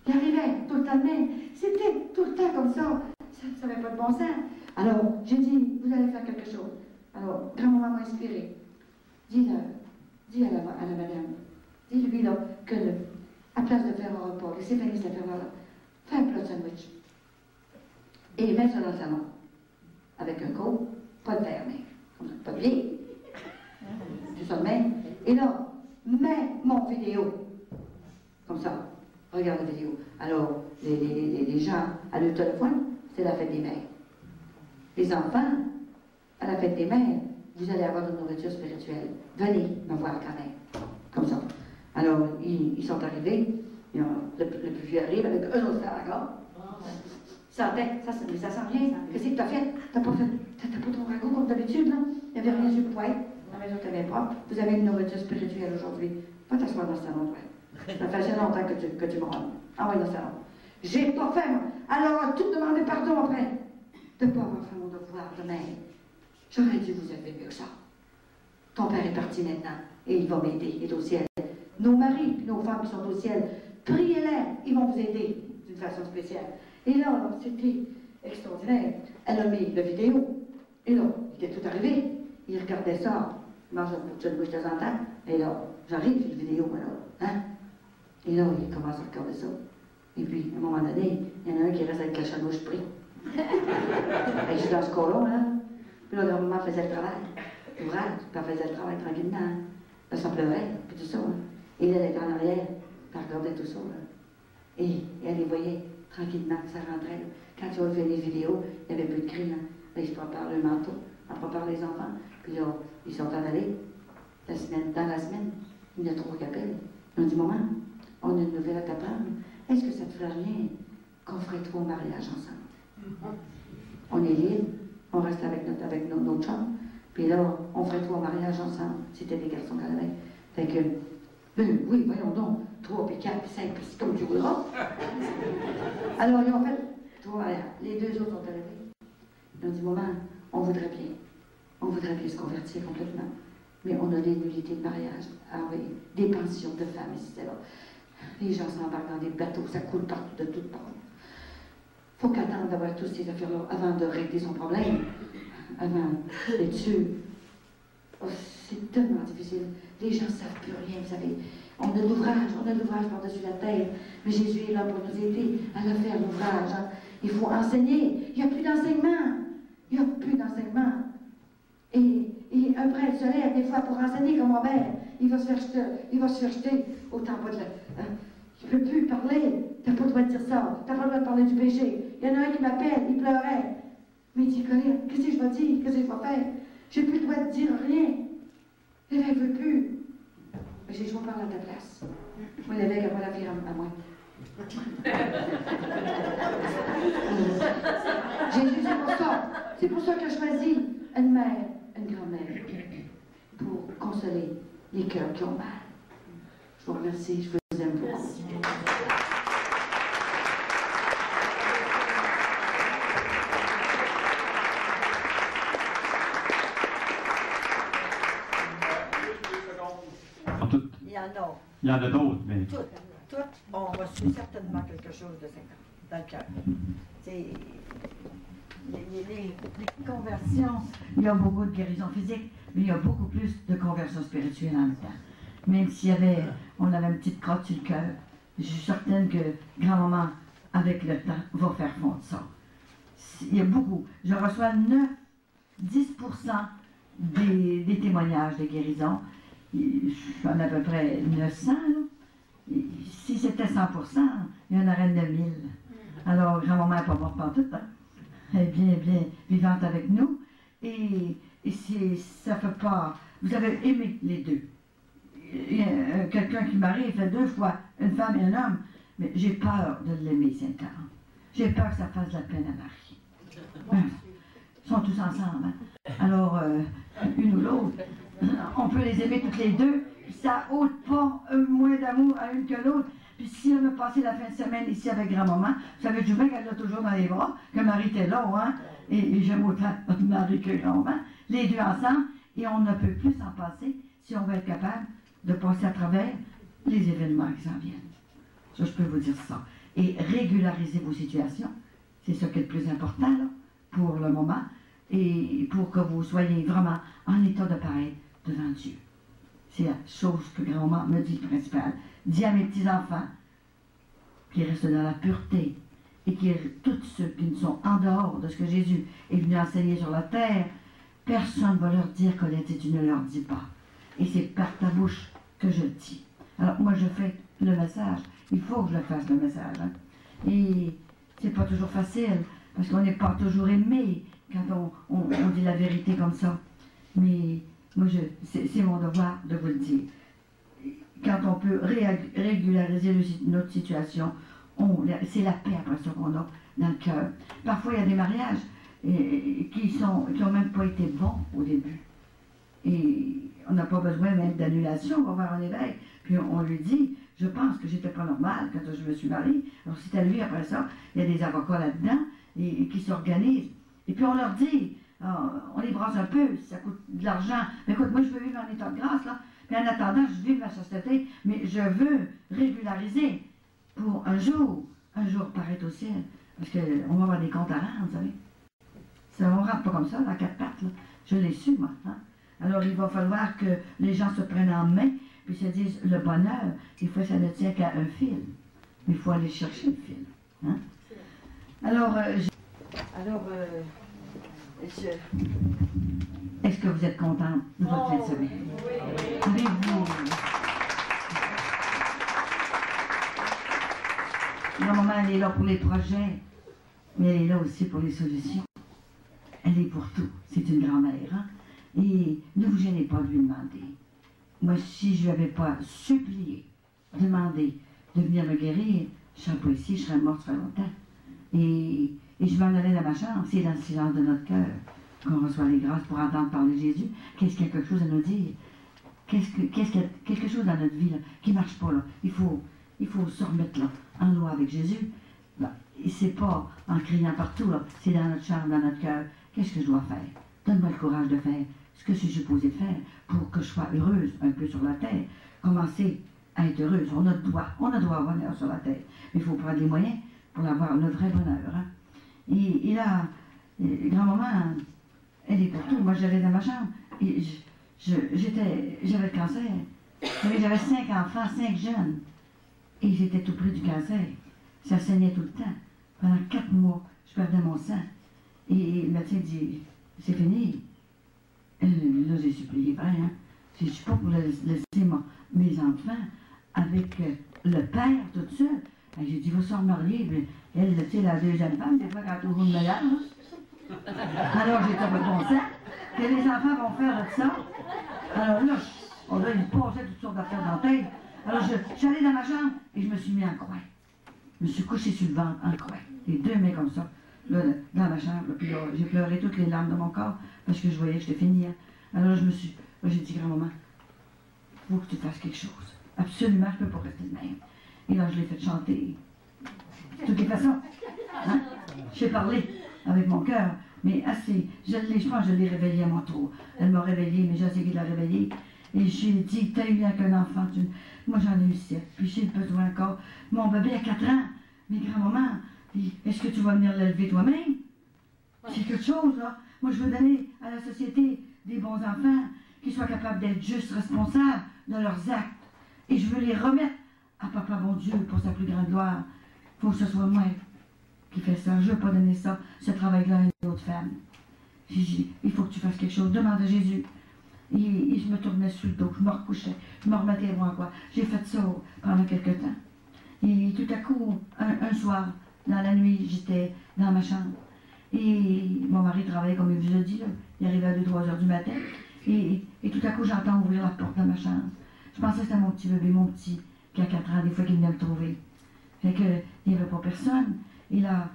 Il arrivait tout le temps de même. C'était tout le temps comme ça. Ça n'avait pas de bon sens. Alors, j'ai dit, vous allez faire quelque chose. Alors, grand-maman m'a inspiré. Dis à la madame, dis-lui là, que à place de faire un repas, laissez venir cette affaire-là, fais un plat de sandwich. Et mets ça dans le salon. Avec un coup, pas de verre, mais comme ça, pas de pied. C'est ça de même. Et là, mets mon vidéo. Comme ça. Regarde la vidéo. Alors, les gens à le téléphone, c'est la fête des mères. Les enfants, à la fête des mères, vous allez avoir une nourriture spirituelle. Venez me voir quand même. Comme ça. Alors, ils sont arrivés. Le plus vieux arrive avec eux autres frères encore. Ça sent rien, ça. Qu'est-ce que t'as fait? T'as pas ton ragoût comme d'habitude, là? Il n'y avait rien sur le poêle. La maison était propre. Vous avez une nourriture spirituelle aujourd'hui. Va t'asseoir dans le salon, toi. Ça fait assez longtemps que tu me rends. Envoie dans le salon. J'ai pas fait, moi. Alors, tout demander pardon après. De ne pas avoir fait mon devoir de mère. J'aurais dû vous élever mieux que ça. Ton père est parti maintenant. Et il va m'aider. Il est au ciel. Nos maris et nos femmes qui sont au ciel, priez-les. Ils vont vous aider d'une façon spéciale. Et là, c'était extraordinaire. Elle a mis la vidéo. Et là, il était tout arrivé. Il regardait ça. Il mangeait un bout de sandwich de temps en temps. Et là, j'arrive sur la vidéo, moi, là. Hein? Et là, il commence à regarder ça. Et puis, à un moment donné, il y en a un qui reste avec la chanouche pris. Et je suis dans ce cas-là, là. Puis là, le maman faisait le travail. L'ouvrage, puis elle faisait le travail tranquillement. Hein? Là, ça pleurait, puis tout ça. Hein? Et là, elle était en arrière, puis elle regardait tout ça. Là. Et elle les voyait tranquillement, ça rentrait. Là. Quand tu as fait les vidéos, il n'y avait plus de cris. Hein? Là, ils se préparent le manteau, on prépare les enfants. Puis là, ils sont en allés. Dans la semaine, il y en a 3 qui appellent. Ils ont dit, maman, on a une nouvelle à t'apprendre. Est-ce que ça te ferait rien qu'on ferait 3 mariages ensemble? On est libre, on reste avec notre chambre, puis là, on ferait 3 mariages ensemble. C'était des garçons qu'elle avait. Fait que, oui, voyons donc, 3, puis 4, puis 5, puis 6, comme tu voudras. Alors, ils ont fait 3 mariages. Les 2 autres sont arrivés. Ils ont dit, maman, on voudrait bien se convertir complètement. Mais on a des nullités de mariage. Ah oui, des pensions de femmes, etc. Les gens s'embarquent dans des bateaux, ça coule partout, de toutes parts. Faut qu'attendre d'avoir toutes ces affaires-là avant de régler son problème, avant d'être sûr. Oh, c'est tellement difficile. Les gens ne savent plus rien, vous savez. On a l'ouvrage par-dessus la terre, mais Jésus est là pour nous aider à le faire, l'ouvrage. Hein. Il faut enseigner. Il n'y a plus d'enseignement. Il n'y a plus d'enseignement. Et un prêtre se lève des fois pour enseigner comme mon père. Il va se faire jeter au temple de la... Tu ne peux plus parler. Tu n'as pas le droit de dire ça. Tu n'as pas le droit de parler du péché. Il y en a un qui m'appelle, il pleurait. Mais il dit, qu'est-ce que je vais dire? Qu'est-ce que je vais faire? Je n'ai plus le droit de dire rien. L'évêque ne veut plus. Mais j'ai dit, je vais parler à ta place. Moi, l'évêque n'a pas l'affaire à moi. Jésus, c'est pour ça. C'est pour ça que je choisis une mère, une grand-mère, pour consoler les cœurs qui ont mal. Je vous remercie, je vous aime beaucoup. Il y en a d'autres, mais... Toutes ont reçu certainement quelque chose de ça dans le cœur. Les conversions, il y a beaucoup de guérison physique, mais il y a beaucoup plus de conversion spirituelle en même temps. Même on avait une petite crotte sur le cœur, je suis certaine que grand-maman, avec le temps, va faire fondre ça. Il y a beaucoup. Je reçois 10% des témoignages de guérison. J'en ai à peu près 900. Là. Si c'était 100%, il y en aurait 9000. Alors, grand-maman n'est pas morte partout. Hein? Elle est bien, bien vivante avec nous. Et ça fait pas... Vous avez aimé les deux. Quelqu'un qui marie, il fait 2 fois, une femme et un homme. Mais j'ai peur de l'aimer, Saint-Laurent. J'ai peur que ça fasse de la peine à Marie. Ils sont tous ensemble. Hein? Alors, une ou l'autre, on peut les aimer toutes les deux. Ça ôte pas moins d'amour à une que l'autre. Puis si on a passé la fin de semaine ici avec grand-maman, vous savez du bien qu'elle l'a toujours dans les bras, que Marie était là, hein? Et j'aime autant Marie que grand-maman. Les deux ensemble, et on ne peut plus s'en passer si on veut être capable de passer à travers les événements qui s'en viennent. Ça, je peux vous dire ça. Et régulariser vos situations, c'est ça qui est le plus important, là. pour le moment et pour que vous soyez vraiment en état de paraître devant Dieu. C'est la chose que grand-maman me dit principale. Dis à mes petits-enfants qui restent dans la pureté et qui, tous ceux qui ne sont en dehors de ce que Jésus est venu enseigner sur la terre, personne ne va leur dire Colette et tu ne leur dis pas. Et c'est par ta bouche que je le dis. Alors moi je fais le message. Il faut que je le fasse le message. Hein. Et c'est pas toujours facile parce qu'on n'est pas toujours aimé quand on dit la vérité comme ça. Mais moi c'est mon devoir de vous le dire. Quand on peut régulariser notre situation, c'est la paix après ça qu'on a dans le cœur. Parfois il y a des mariages qui n'ont même pas été bons au début. Et on n'a pas besoin même d'annulation, on va voir un évêque, puis on lui dit, je pense que j'étais pas normal quand je me suis mariée. Alors c'est à lui, après ça, il y a des avocats là-dedans qui s'organisent. Et puis on leur dit, on les brasse un peu, ça coûte de l'argent. Mais écoute, moi je veux vivre en état de grâce, là. Puis en attendant, je vis ma chasteté, mais je veux régulariser pour un jour paraître au ciel. Parce qu'on va avoir des comptes à rendre, vous savez. Ça, on ne rentre pas comme ça, à quatre pattes, là. Je l'ai su, moi. Hein? Alors, il va falloir que les gens se prennent en main, puis se disent, le bonheur, des fois, ça ne tient qu'à un fil. Mais il faut aller chercher le fil. Hein? Alors, est-ce que vous êtes content de votre fin de semaine? Avez-vous... La maman, elle est là pour les projets, mais elle est là aussi pour les solutions. Elle est pour tout. C'est une grand-mère. Hein? Et ne vous gênez pas de lui demander. Moi, si je ne lui avais pas supplié, demandé de venir me guérir, je ne serais pas ici, je serais morte ça fait longtemps. Et je m'en allais dans ma chambre. C'est dans le silence de notre cœur qu'on reçoit les grâces pour entendre parler de Jésus. Qu'est-ce qu'il y a quelque chose à nous dire? Qu'est-ce qu'il y a quelque chose dans notre vie là, qui ne marche pas là? Il faut se remettre là, en loi avec Jésus. Ben, c'est pas en criant partout, là. C'est dans notre chambre, dans notre cœur. Qu'est-ce que je dois faire? Donne-moi le courage de faire ce que je suis supposé faire pour que je sois heureuse un peu sur la terre. Commencer à être heureuse. On a droit au bonheur sur la terre. Mais il faut prendre les moyens pour avoir le vrai bonheur. Hein? Et là, grand-maman, elle est pour tout. Moi, j'allais dans ma chambre et j'avais le cancer. J'avais 5 enfants, 5 jeunes. Et j'étais tout près du cancer. Ça saignait tout le temps. Pendant 4 mois, je perdais mon sang. Et le médecin dit, c'est fini. Là, j'ai supplié, vrai, hein. Je ne suis pas pour laisser mes enfants avec le père, tout seul. J'ai dit, il va se remarier. Elle, tu sais, la deuxième femme, des fois, quand elle roule de l'âme. Alors, j'ai tombé mon sang. Que les enfants vont faire de ça. Alors là, il me passait toutes sortes d'affaires dans la tête. Alors, je suis allée dans ma chambre et je me suis mis en croix. Je me suis couchée sur le ventre, en croix. Les 2 mains comme ça, là, dans ma chambre. Puis là, j'ai pleuré toutes les larmes de mon corps parce que je voyais que j'étais finie. Hein. Alors, j'ai dit, grand-maman, il faut que tu fasses quelque chose. Absolument, je ne peux pas rester de même. Et là, je l'ai fait chanter. De toutes les façons. Hein? J'ai parlé avec mon cœur, mais assez. Je pense que je l'ai réveillée à mon tour. Elle m'a réveillée, mais j'ai essayé de la réveiller. Et j'ai dit, t'as eu qu'un enfant. Moi, j'en ai eu 7. Puis j'ai besoin encore. Mon bébé a 4 ans. Mais grand-maman, est-ce que tu vas venir l'élever toi-même? C'est quelque chose, là. Moi, je veux donner à la société des bons enfants qui soient capables d'être juste responsables de leurs actes. Et je veux les remettre à Papa bon Dieu pour sa plus grande gloire. Il faut que ce soit moi qui fais ça. Je ne veux pas donner ça, ce travail-là à une autre femme. J'ai dit, il faut que tu fasses quelque chose. Demande à Jésus. Et je me tournais sur le dos, je me recouchais, je me remettais à voir quoi. J'ai fait ça pendant quelque temps. Et tout à coup, un soir, dans la nuit, j'étais dans ma chambre. Et mon mari travaillait comme il vous a dit, là. Il arrivait à 2-3 heures du matin. Et tout à coup, j'entends ouvrir la porte de ma chambre. Je pensais que c'était mon petit bébé, mon petit, qui a 4 ans, des fois qu'il venait me trouver. Fait que, il n'y avait pas personne. Et là,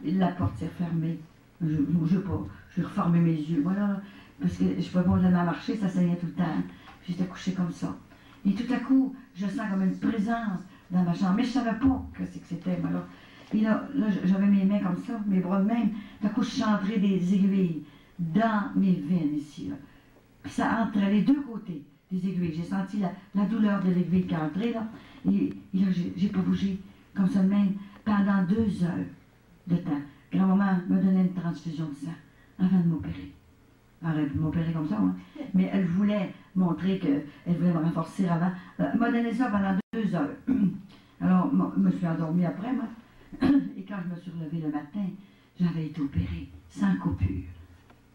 la porte s'est refermée. Je vais reformer mes yeux, voilà. Parce que je ne pouvais pas jamais marcher, ça saignait tout le temps. J'étais couchée comme ça. Et tout à coup, je sens comme une présence dans ma chambre. Mais je ne savais pas que c'était, moi, là. Et là, j'avais mes mains comme ça, mes bras de même. Tout à coup, je suis entrée des aiguilles dans mes veines ici, là. Puis ça entrait les 2 côtés des aiguilles. J'ai senti la douleur de l'aiguille qui est entrée, là. Et là, j'ai pas bougé comme ça de même pendant 2 heures de temps. grand-maman me donnait une transfusion de sang avant de m'opérer. Elle aurait pu m'opérer comme ça, hein. Mais elle voulait montrer qu'elle voulait me renforcer avant. Elle m'a donné ça pendant 2 heures. Alors, je me suis endormie après, moi. Et quand je me suis relevée le matin, j'avais été opérée, sans coupure.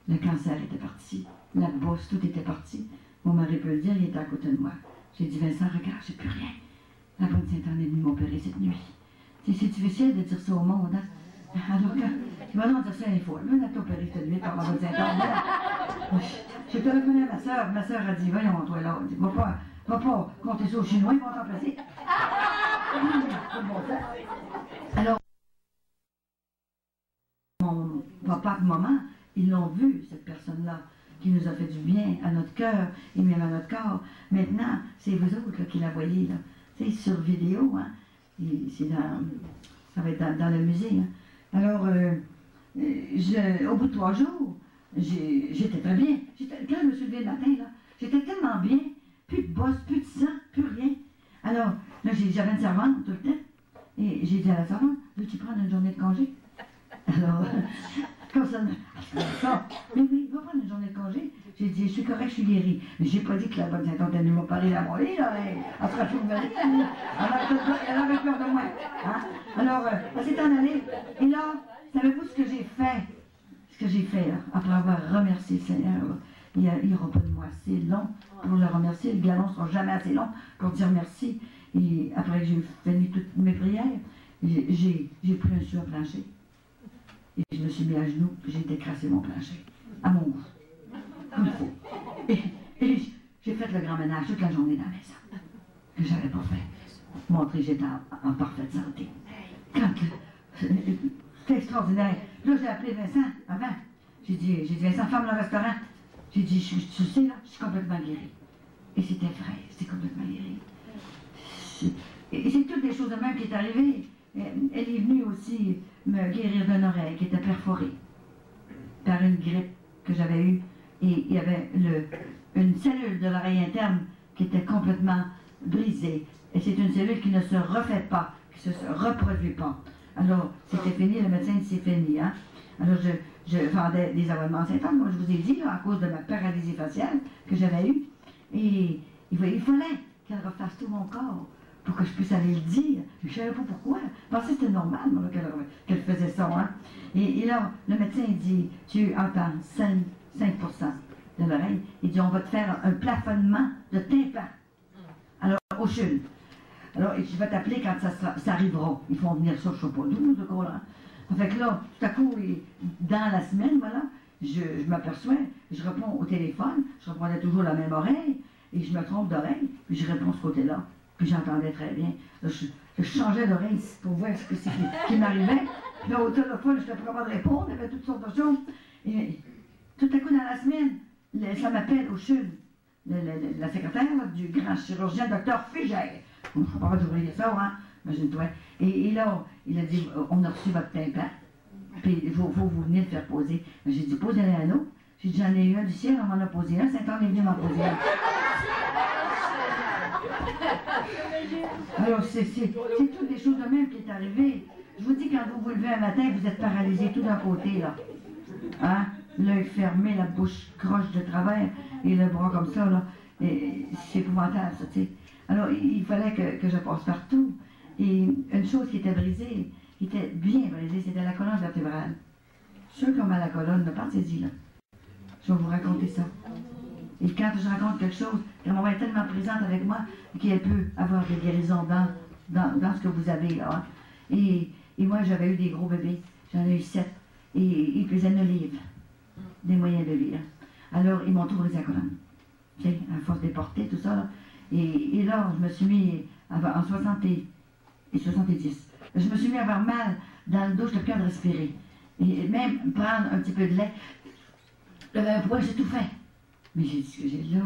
Le cancer était parti, la bosse, tout était parti. Mon mari peut le dire, il était à côté de moi. J'ai dit, Vincent, regarde, j'ai plus rien. La bonne Sainte-Anne est venue m'opérer cette nuit. C'est difficile de dire ça au monde, hein? Alors que, tu vas donc dire ça une fois. Là, t'as opéré cette nuit par la bonne Sainte-Anne. Je téléphonais à ma soeur. Ma soeur a dit, voyons, toi là, va pas compter ça aux Chinois, ils vont t'en placer. Alors, mon papa et maman, ils l'ont vu, cette personne-là, qui nous a fait du bien à notre cœur et même à notre corps. Maintenant, c'est vous autres là, qui la voyez, là. C'est sur vidéo, hein. Ça va être dans le musée, hein. Alors, au bout de 3 jours, j'étais très bien. Quand je me suis levée le matin, là, j'étais tellement bien, plus de bosse, plus de sang, plus rien. Alors, là, j'avais une servante tout le temps, et j'ai dit à la servante, veux-tu prendre une journée de congé? Alors, comme ça, mais oui, va prendre une journée de congé. J'ai dit, je suis correct, je suis guérie. Mais j'ai pas dit que la bonne Sainte-Anne m'a parlé à moi, là, elle sera toujours venue. Elle avait peur de moi. Hein? Alors, elle s'est en allée. Et là, savez-vous ce que j'ai fait? Ce que j'ai fait, là, après avoir remercié le Seigneur, là, il n'y aura pas de mots assez long pour le remercier. Le galon ne sera jamais assez long pour dire merci. Et après que j'ai fini toutes mes prières, j'ai pris un sur plancher. Et je me suis mis à genoux, puis j'ai décrassé mon plancher, à mon goût, comme il faut. Et j'ai fait le grand ménage toute la journée dans la maison, que j'avais pas fait. Montrer que j'étais en parfaite santé. C'était extraordinaire. Là, j'ai appelé Vincent avant. J'ai dit, Vincent, ferme le restaurant. J'ai dit, tu sais, là, je suis complètement guérie. Et c'était vrai, c'était complètement guérie. Et c'est toutes des choses de même qui est arrivée. Elle est venue aussi me guérir d'une oreille qui était perforée par une grippe que j'avais eue. Et il y avait une cellule de l'oreille interne qui était complètement brisée. Et c'est une cellule qui ne se refait pas, qui ne se reproduit pas. Alors, c'était fini, le médecin dit c'est fini. Hein? Alors, je vendais des abonnements à Sainte-Anne, comme je vous ai dit, là, à cause de ma paralysie faciale que j'avais eue. Et il fallait qu'elle refasse tout mon corps pour que je puisse aller le dire. Je ne savais pas pourquoi. Je pensais que c'était normal qu'elle faisait ça. Hein? Et là, le médecin dit, tu entends 5% de l'oreille. Il dit, on va te faire un plafonnement de tympan. Alors, au CHUL. Alors, je vais t'appeler quand ça arrivera. Ils font venir ça, je ne sais pas d'où, ce gars-là. Fait que là, tout à coup, dans la semaine, voilà, je m'aperçois, je réponds au téléphone, je répondais toujours la même oreille, et je me trompe d'oreille, puis je réponds ce côté-là. Puis j'entendais très bien. Là, je changeais d'oreille pour voir ce qui m'arrivait. Puis là, au téléphone, je n'étais pas capable de répondre, il y avait toutes sortes de choses. Et tout à coup, dans la semaine, ça m'appelle au CHUL, la secrétaire là, du grand chirurgien, Dr. Fugère. On ne peut pas d'ouvrir ça, hein, imagine-toi. Et là, il a dit, on a reçu votre tympan, puis il faut vous venir le faire poser. J'ai dit, posez-le à nous. J'ai dit, j'en ai eu un du ciel, on m'en a posé un, Saint-Anne est venu m'en poser un. Alors, c'est toutes des choses de même qui est arrivé. Je vous dis, quand vous vous levez un matin, vous êtes paralysé tout d'un côté, là. Hein? L'œil fermé, la bouche croche de travers, et le bras comme ça, là. C'est épouvantable, ça, tu sais. Alors, il fallait que je passe partout. Et une chose qui était brisée, qui était bien brisée, c'était la colonne vertébrale. Ceux qui ont mal à la colonne, ne pensez-y, là. Je vais vous raconter ça. Et quand je raconte quelque chose, la maman est tellement présente avec moi qu'elle peut avoir des guérisons dans ce que vous avez là. Hein. Et moi, j'avais eu des gros bébés. J'en ai eu 7. Et ils pesaient 9 livres. Des moyens bébés. Hein. Alors, ils m'ont tout brisé la colonne. Tu sais, à force des portées, tout ça. Là. Et là, je me suis mis en 60 et 70. Je me suis mis à avoir mal dans le dos, je n'étais plus capable de respirer. Et même prendre un petit peu de lait. Le poids, j'ai tout fait. Mais j'ai dit ce que j'ai là.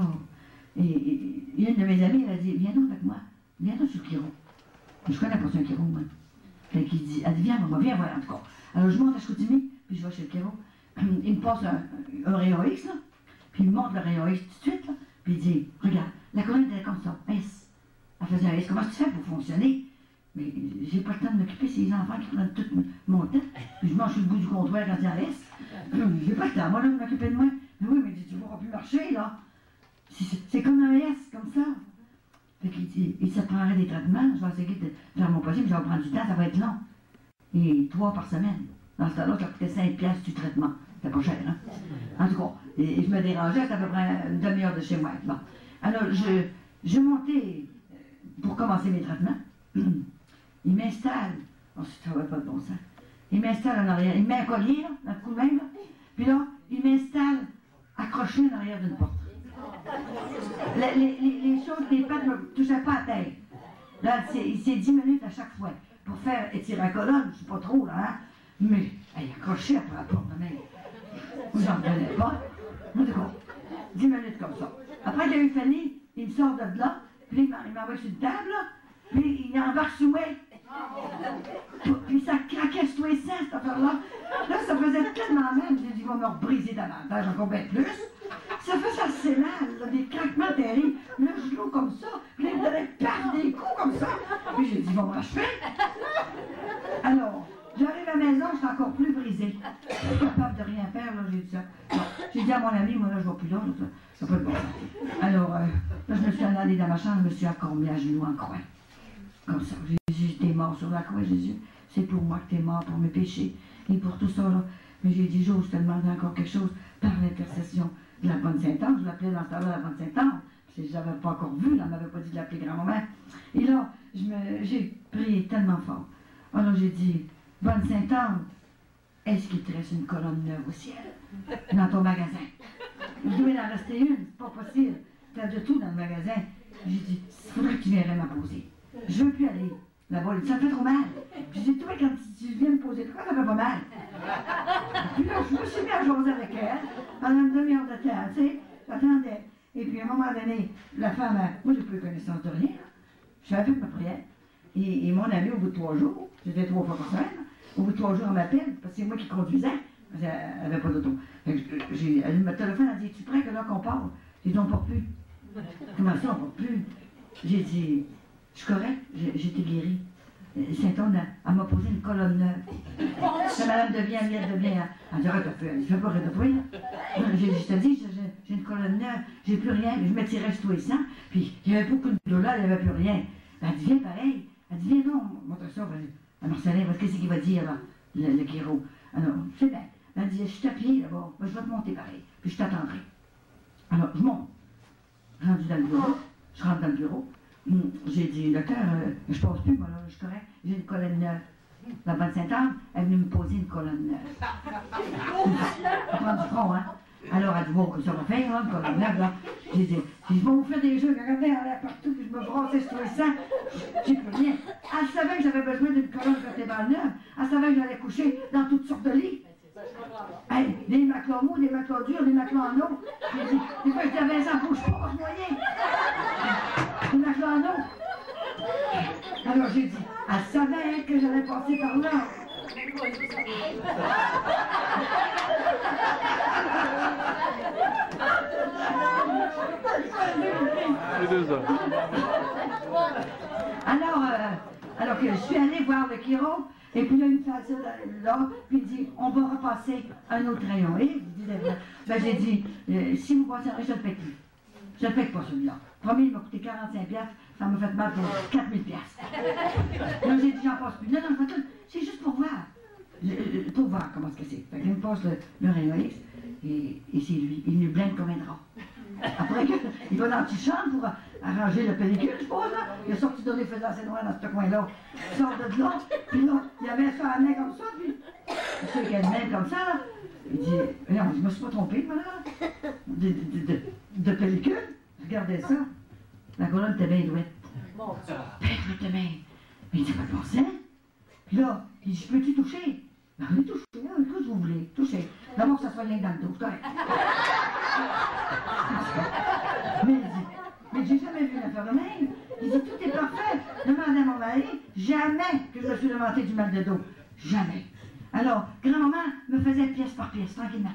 Et une de mes amies, elle a dit, viens donc avec moi. Viens donc sur le chiro. Je connais pas ça un chiro, moi. Elle dit, viens, maman, viens voir en tout cas. Alors je monte à Chicoutimi, puis je vais chez le chiro. Il me passe un rayon X, là. Puis il me montre le rayon X tout de suite, là. Puis il dit, regarde, la colonne était comme ça, S. Elle faisait un S. Comment tu fais pour fonctionner? Mais j'ai pas le temps de m'occuper de ces enfants qui prennent tout mon temps. Puis je mange sur le bout du comptoir quand il en reste. J'ai pas le temps, moi, là, de m'occuper de moi. Mais oui, mais tu ne pourras plus marcher, là. C'est comme un S, comme ça. Fait qu'il dit, il se prendrait des traitements. Je vais essayer de faire mon possible, je vais prendre du temps, ça va être long. Et 3 par semaine. Dans ce temps-là, ça coûtait 5 piastres du traitement. C'était pas cher, hein? En tout cas, et je me dérangeais, c'était à peu près une demi-heure de chez moi. Bon. Alors, je montais pour commencer mes traitements. Il m'installe. Oh, ça va pas de bon sens. Il m'installe en arrière. Il met un collier, là, dans le cou de même, là. Puis là, il m'installe accroché en arrière d'une porte. Les choses, les pattes ne me touchaient pas à terre. Là, c'est 10 minutes à chaque fois. Pour faire étirer la colonne, je sais pas trop, là, hein. Mais, elle est accrochée après la porte, mais j'en revenais pas. En tout cas, 10 minutes comme ça. Après qu'il a eu fini, il me sort de là, puis il m'envoie sur une table, là, puis il embarque sous moi. Puis ça craquait sur les seins, cette affaire-là. Là, ça faisait tellement mal, j'ai dit, il va me rebriser davantage, encore bien plus. Ça faisait assez mal, là, des craquements terribles, le genou comme ça, puis il me donnait perdre des coups comme ça. Puis j'ai dit, il va m'achever. Alors, j'arrive à la maison, je suis encore plus brisée. Je suis capable de rien faire, là, j'ai dit ça. J'ai dit à mon ami, moi là, je ne vais plus là, ça peut pas bon. Alors, là, je me suis allée dans ma chambre, je me suis encore mis à genoux en croix. Comme ça, Jésus, t'es mort sur la croix, Jésus. C'est pour moi que t'es mort, pour mes péchés, et pour tout ça, là. Mais j'ai dit, j'ose te demander encore quelque chose par l'intercession de la bonne Sainte-Anne. Je l'appelais dans ce temps-là la bonne Sainte-Anne, parce que je ne l'avais pas encore vue, elle ne m'avait pas dit de l'appeler grand-maman. Et là, j'ai prié tellement fort. Alors j'ai dit, bonne Sainte-Anne, est-ce qu'il te reste une colonne neuve au ciel, dans ton magasin? Il doit en rester une, c'est pas possible. Tu as de tout dans le magasin. J'ai dit, il faudrait que tu viennes m'apposer. Je ne veux plus aller là-bas. Ça me fait trop mal. J'ai dit, toi, quand tu viens me poser, pourquoi ça me fait pas mal? Puis là, je me suis mis à jaser avec elle pendant une demi-heure de temps, tu sais. J'attendais. Et puis, à un moment donné, la femme, moi, j'ai plus connaissance de rien. J'avais fait ma prière. Et mon ami, au bout de 3 jours, c'était 3 fois par semaine, au bout de 3 jours, elle m'appelle, parce que c'est moi qui conduisais. Elle n'avait pas d'auto. Elle me téléphone, elle dit, es-tu prêt que là qu'on part? J'ai dit, on ne part plus. Comment ça, on ne part plus? J'ai dit, je suis correct, j'étais guérie. Saint-Anne, elle m'a posé une colonne neuve. C'est Madame devient, elle dit, arrête de faire, je ne fais pas rire de toi, là. Je te dis, j'ai une colonne neuve, j'ai plus rien, je me tirais sur tous les sangs, puis il y avait beaucoup de douleur, il n'y avait plus rien. Elle dit, viens pareil. Elle dit, viens non, montre ça, à Marcelin, qu'est-ce qu'il va dire, là, le chiro? Alors, c'est bien. Elle dit, je suis à pied là-bas, je vais te monter pareil, puis je t'attendrai. Alors, je monte. Rendu dans le bureau, je rentre dans le bureau. J'ai dit, docteur, je passe plus, moi là, je suis correct, j'ai une colonne neuve. La bonne Sainte-Anne, elle est venue me poser une colonne neuve. Elle prend du front, hein. Alors, elle dit, bon, ça va faire, hein, une colonne neuve, là. J'ai dit, je vais vous faire des jeux, regardez en l'air partout, puis je me brassais sur les sangs, j'ai plus rien. Elle savait que j'avais besoin d'une colonne vertébrale neuve. Elle savait que j'allais coucher dans toutes sortes de lits. Hey, des matelas mous, des matelas durs, des matelas en eau. J'ai dit, des fois, je dis à Vincent, bouge pas, je moyen. Des matelas en eau. Alors j'ai dit, elle savait que j'allais passer par là. Alors que je suis allée voir le chiro, et puis là, il me fait ça là, puis il dit, on va repasser un autre rayon. Et j'ai dit, si vous passez un rayon, je ne le paye plus. Je ne le paye pas celui-là. Premier, il m'a coûté 45$, ça m'a fait mal pour 4000$. Là, j'ai dit, j'en passe plus. Non, c'est juste pour voir. Pour voir comment c'est que c'est. Fait qu'il me passe le rayon X, et c'est lui. Il me blinde comme un drap. Après, il va dans la petite chambre pour arranger la pellicule, je suppose, là. Il a sorti de les faisant assez noir dans ce coin-là. Il sort de là, puis là, il avait ça à la main comme ça, puis je sais qu'il a une main comme ça, là. Il dit, non, je me suis pas trompé, moi, là. De pellicule, regardez ça. La colonne était bien douette. Pète de main. Mais il dit, pas de bon sens. Puis là, il dit, je peux-tu toucher? Ben, oui, toucher, écoute, vous voulez, toucher. D'abord, ça soit rien dans le dos, c'est correct. Mais j'ai jamais vu l'affaire de même. Il dit, tout est parfait. Demandez à mon mari, jamais que je me suis lamenté du mal de dos. Jamais. Alors, grand-maman me faisait pièce par pièce, tranquillement.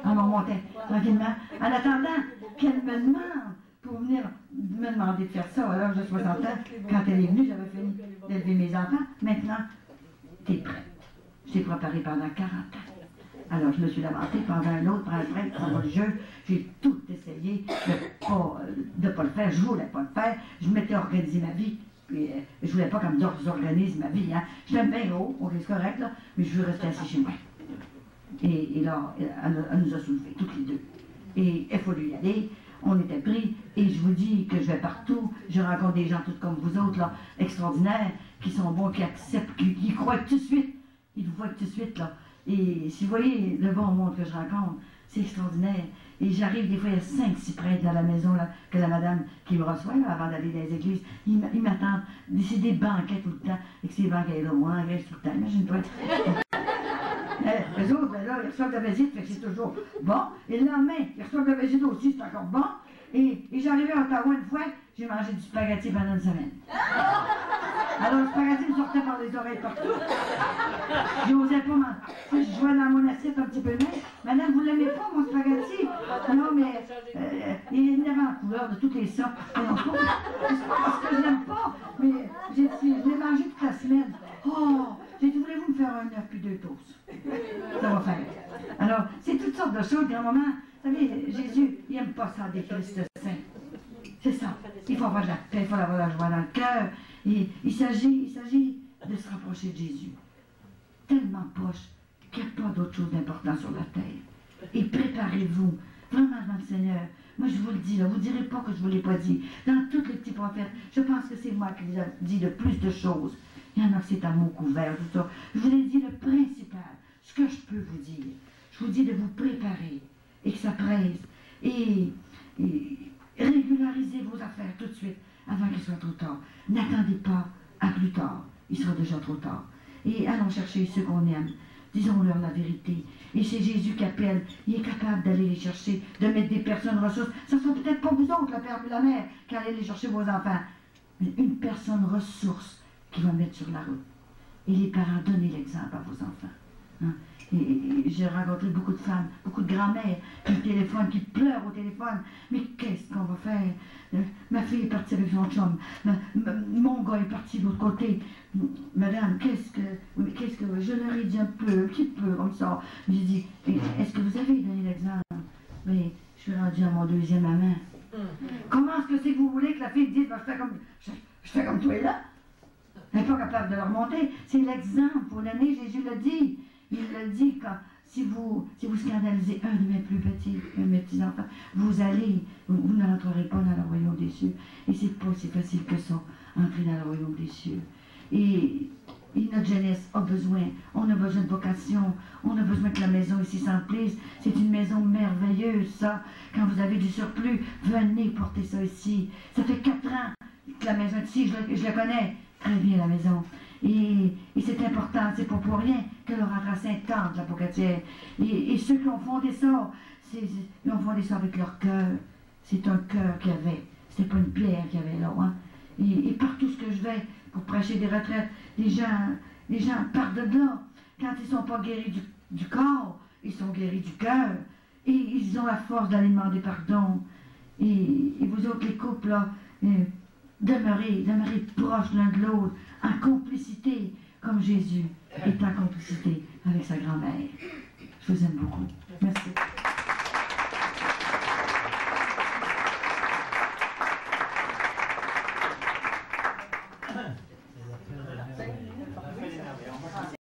On montait tranquillement. En attendant qu'elle me demande pour venir me demander de faire ça à l'âge de 60 ans. Quand elle est venue, j'avais fini d'élever mes enfants. Maintenant, tu es prête. Je t'ai préparé pendant 40 ans. Alors, je me suis lamentée pendant un autre, pendant le jeu. J'ai tout essayé de pas le faire. Je voulais pas le faire. Je m'étais organisé ma vie. Puis, je voulais pas comme d'autres organisent ma vie. Hein. Je l'aime bien gros, ok, c'est correct, là, mais je veux rester assis chez moi. Et là, elle nous a soulevés, toutes les deux. Et il faut y aller. On était pris. Et je vous dis que je vais partout. Je rencontre des gens tout comme vous autres, là, extraordinaires, qui sont bons, qui acceptent, qui croient tout de suite. Ils vous voient tout de suite, là. Et si vous voyez le bon monde que je rencontre, c'est extraordinaire. Et j'arrive, des fois, il y a 5-6 prêtres dans la maison, là, que la madame qui me reçoit, là, avant d'aller dans les églises, ils m'attendent. C'est des banquets tout le temps. Et que ces banquets là, moi, en Grèce tout le temps, imagine-toi. Les autres, là, ils reçoivent de la visite, fait que c'est toujours bon. Et le lendemain, ils reçoivent de la visite aussi, c'est encore bon. Et j'arrivais à Ottawa une fois, j'ai mangé du spaghetti pendant une semaine. Alors le spaghetti me sortait par les oreilles partout. J'osais pas m'en... Je jouais dans mon assiette un petit peu même. Madame, vous l'aimez pas, mon spaghetti? Non, mais il y avait en couleur de toutes les sortes. C'est pas parce que je l'aime pas, mais je l'ai mangé toute la semaine. Oh! J'ai dit, voulez-vous me faire un œuf puis 2 toasts? Ça va faire. Alors, c'est toutes sortes de choses, grand-maman. Vous savez, Jésus, il n'aime pas ça, des Christ saints. C'est ça. Il faut avoir de la paix, il faut avoir de la joie dans le cœur. Et il s'agit de se rapprocher de Jésus. Tellement poche qu'il n'y a pas d'autre chose d'important sur la terre. Et préparez-vous vraiment dans le Seigneur. Moi, je vous le dis, là, vous ne direz pas que je ne vous l'ai pas dit. Dans tous les petits prophètes, je pense que c'est moi qui les ai dit le plus de choses. Il y en a que c'est à mots couverts, tout ça. Je vous ai dit le principal, ce que je peux vous dire. Je vous dis de vous préparer et que ça presse. Et régularisez vos affaires tout de suite avant qu'il soit trop tard. N'attendez pas à plus tard. Il sera déjà trop tard. Et allons chercher ceux qu'on aime. Disons-leur la vérité. Et c'est Jésus qui appelle. Il est capable d'aller les chercher, de mettre des personnes ressources. Ce ne sont peut-être pas vous autres, le père et la mère, qui allez les chercher vos enfants. Mais une personne ressource qui va mettre sur la route. Et les parents, donnez l'exemple à vos enfants. Hein? Et j'ai rencontré beaucoup de femmes, beaucoup de grand-mères qui téléphonent, qui pleurent au téléphone. Mais qu'est-ce qu'on va faire? Ma fille est partie avec son chum. Mon gars est parti de l'autre côté. Madame, qu'est-ce que... Je leur ai dit un petit peu comme ça. J'ai dit, est-ce que vous avez donné l'exemple? Mais je suis rendue à mon deuxième maman. Comment est-ce que c'est que vous voulez que la fille dise, je fais comme toi là? Elle n'est pas capable de leur monter. C'est l'exemple pour l'année, Jésus l'a dit. Il l'a dit quand, si vous scandalisez un de mes plus petits, mes petits-enfants, vous ne rentrerez pas dans le royaume des cieux. Et c'est pas si facile que ça, entrer dans le royaume des cieux. Et notre jeunesse a besoin, on a besoin de vocation, on a besoin que la maison ici s'emplisse. C'est une maison merveilleuse, ça. Quand vous avez du surplus, venez porter ça ici. Ça fait 4 ans que la maison est ici, je la connais très bien, la maison. Et c'est important, c'est pas pour rien qu'elle rentre à Sainte-Tante, la Pocatière. Et ceux qui ont fondé ça, ils ont fondé ça avec leur cœur. C'est un cœur qu'il y avait. C'était pas une pierre qu'il y avait là. Hein. Et partout ce que je vais pour prêcher des retraites, les gens partent de là. Quand ils ne sont pas guéris du corps, ils sont guéris du cœur. Et ils ont la force d'aller demander pardon. Et vous autres, les couples, là, demeurez proches l'un de l'autre, en complicité, comme Jésus est en complicité avec sa grand-mère. Je vous aime beaucoup.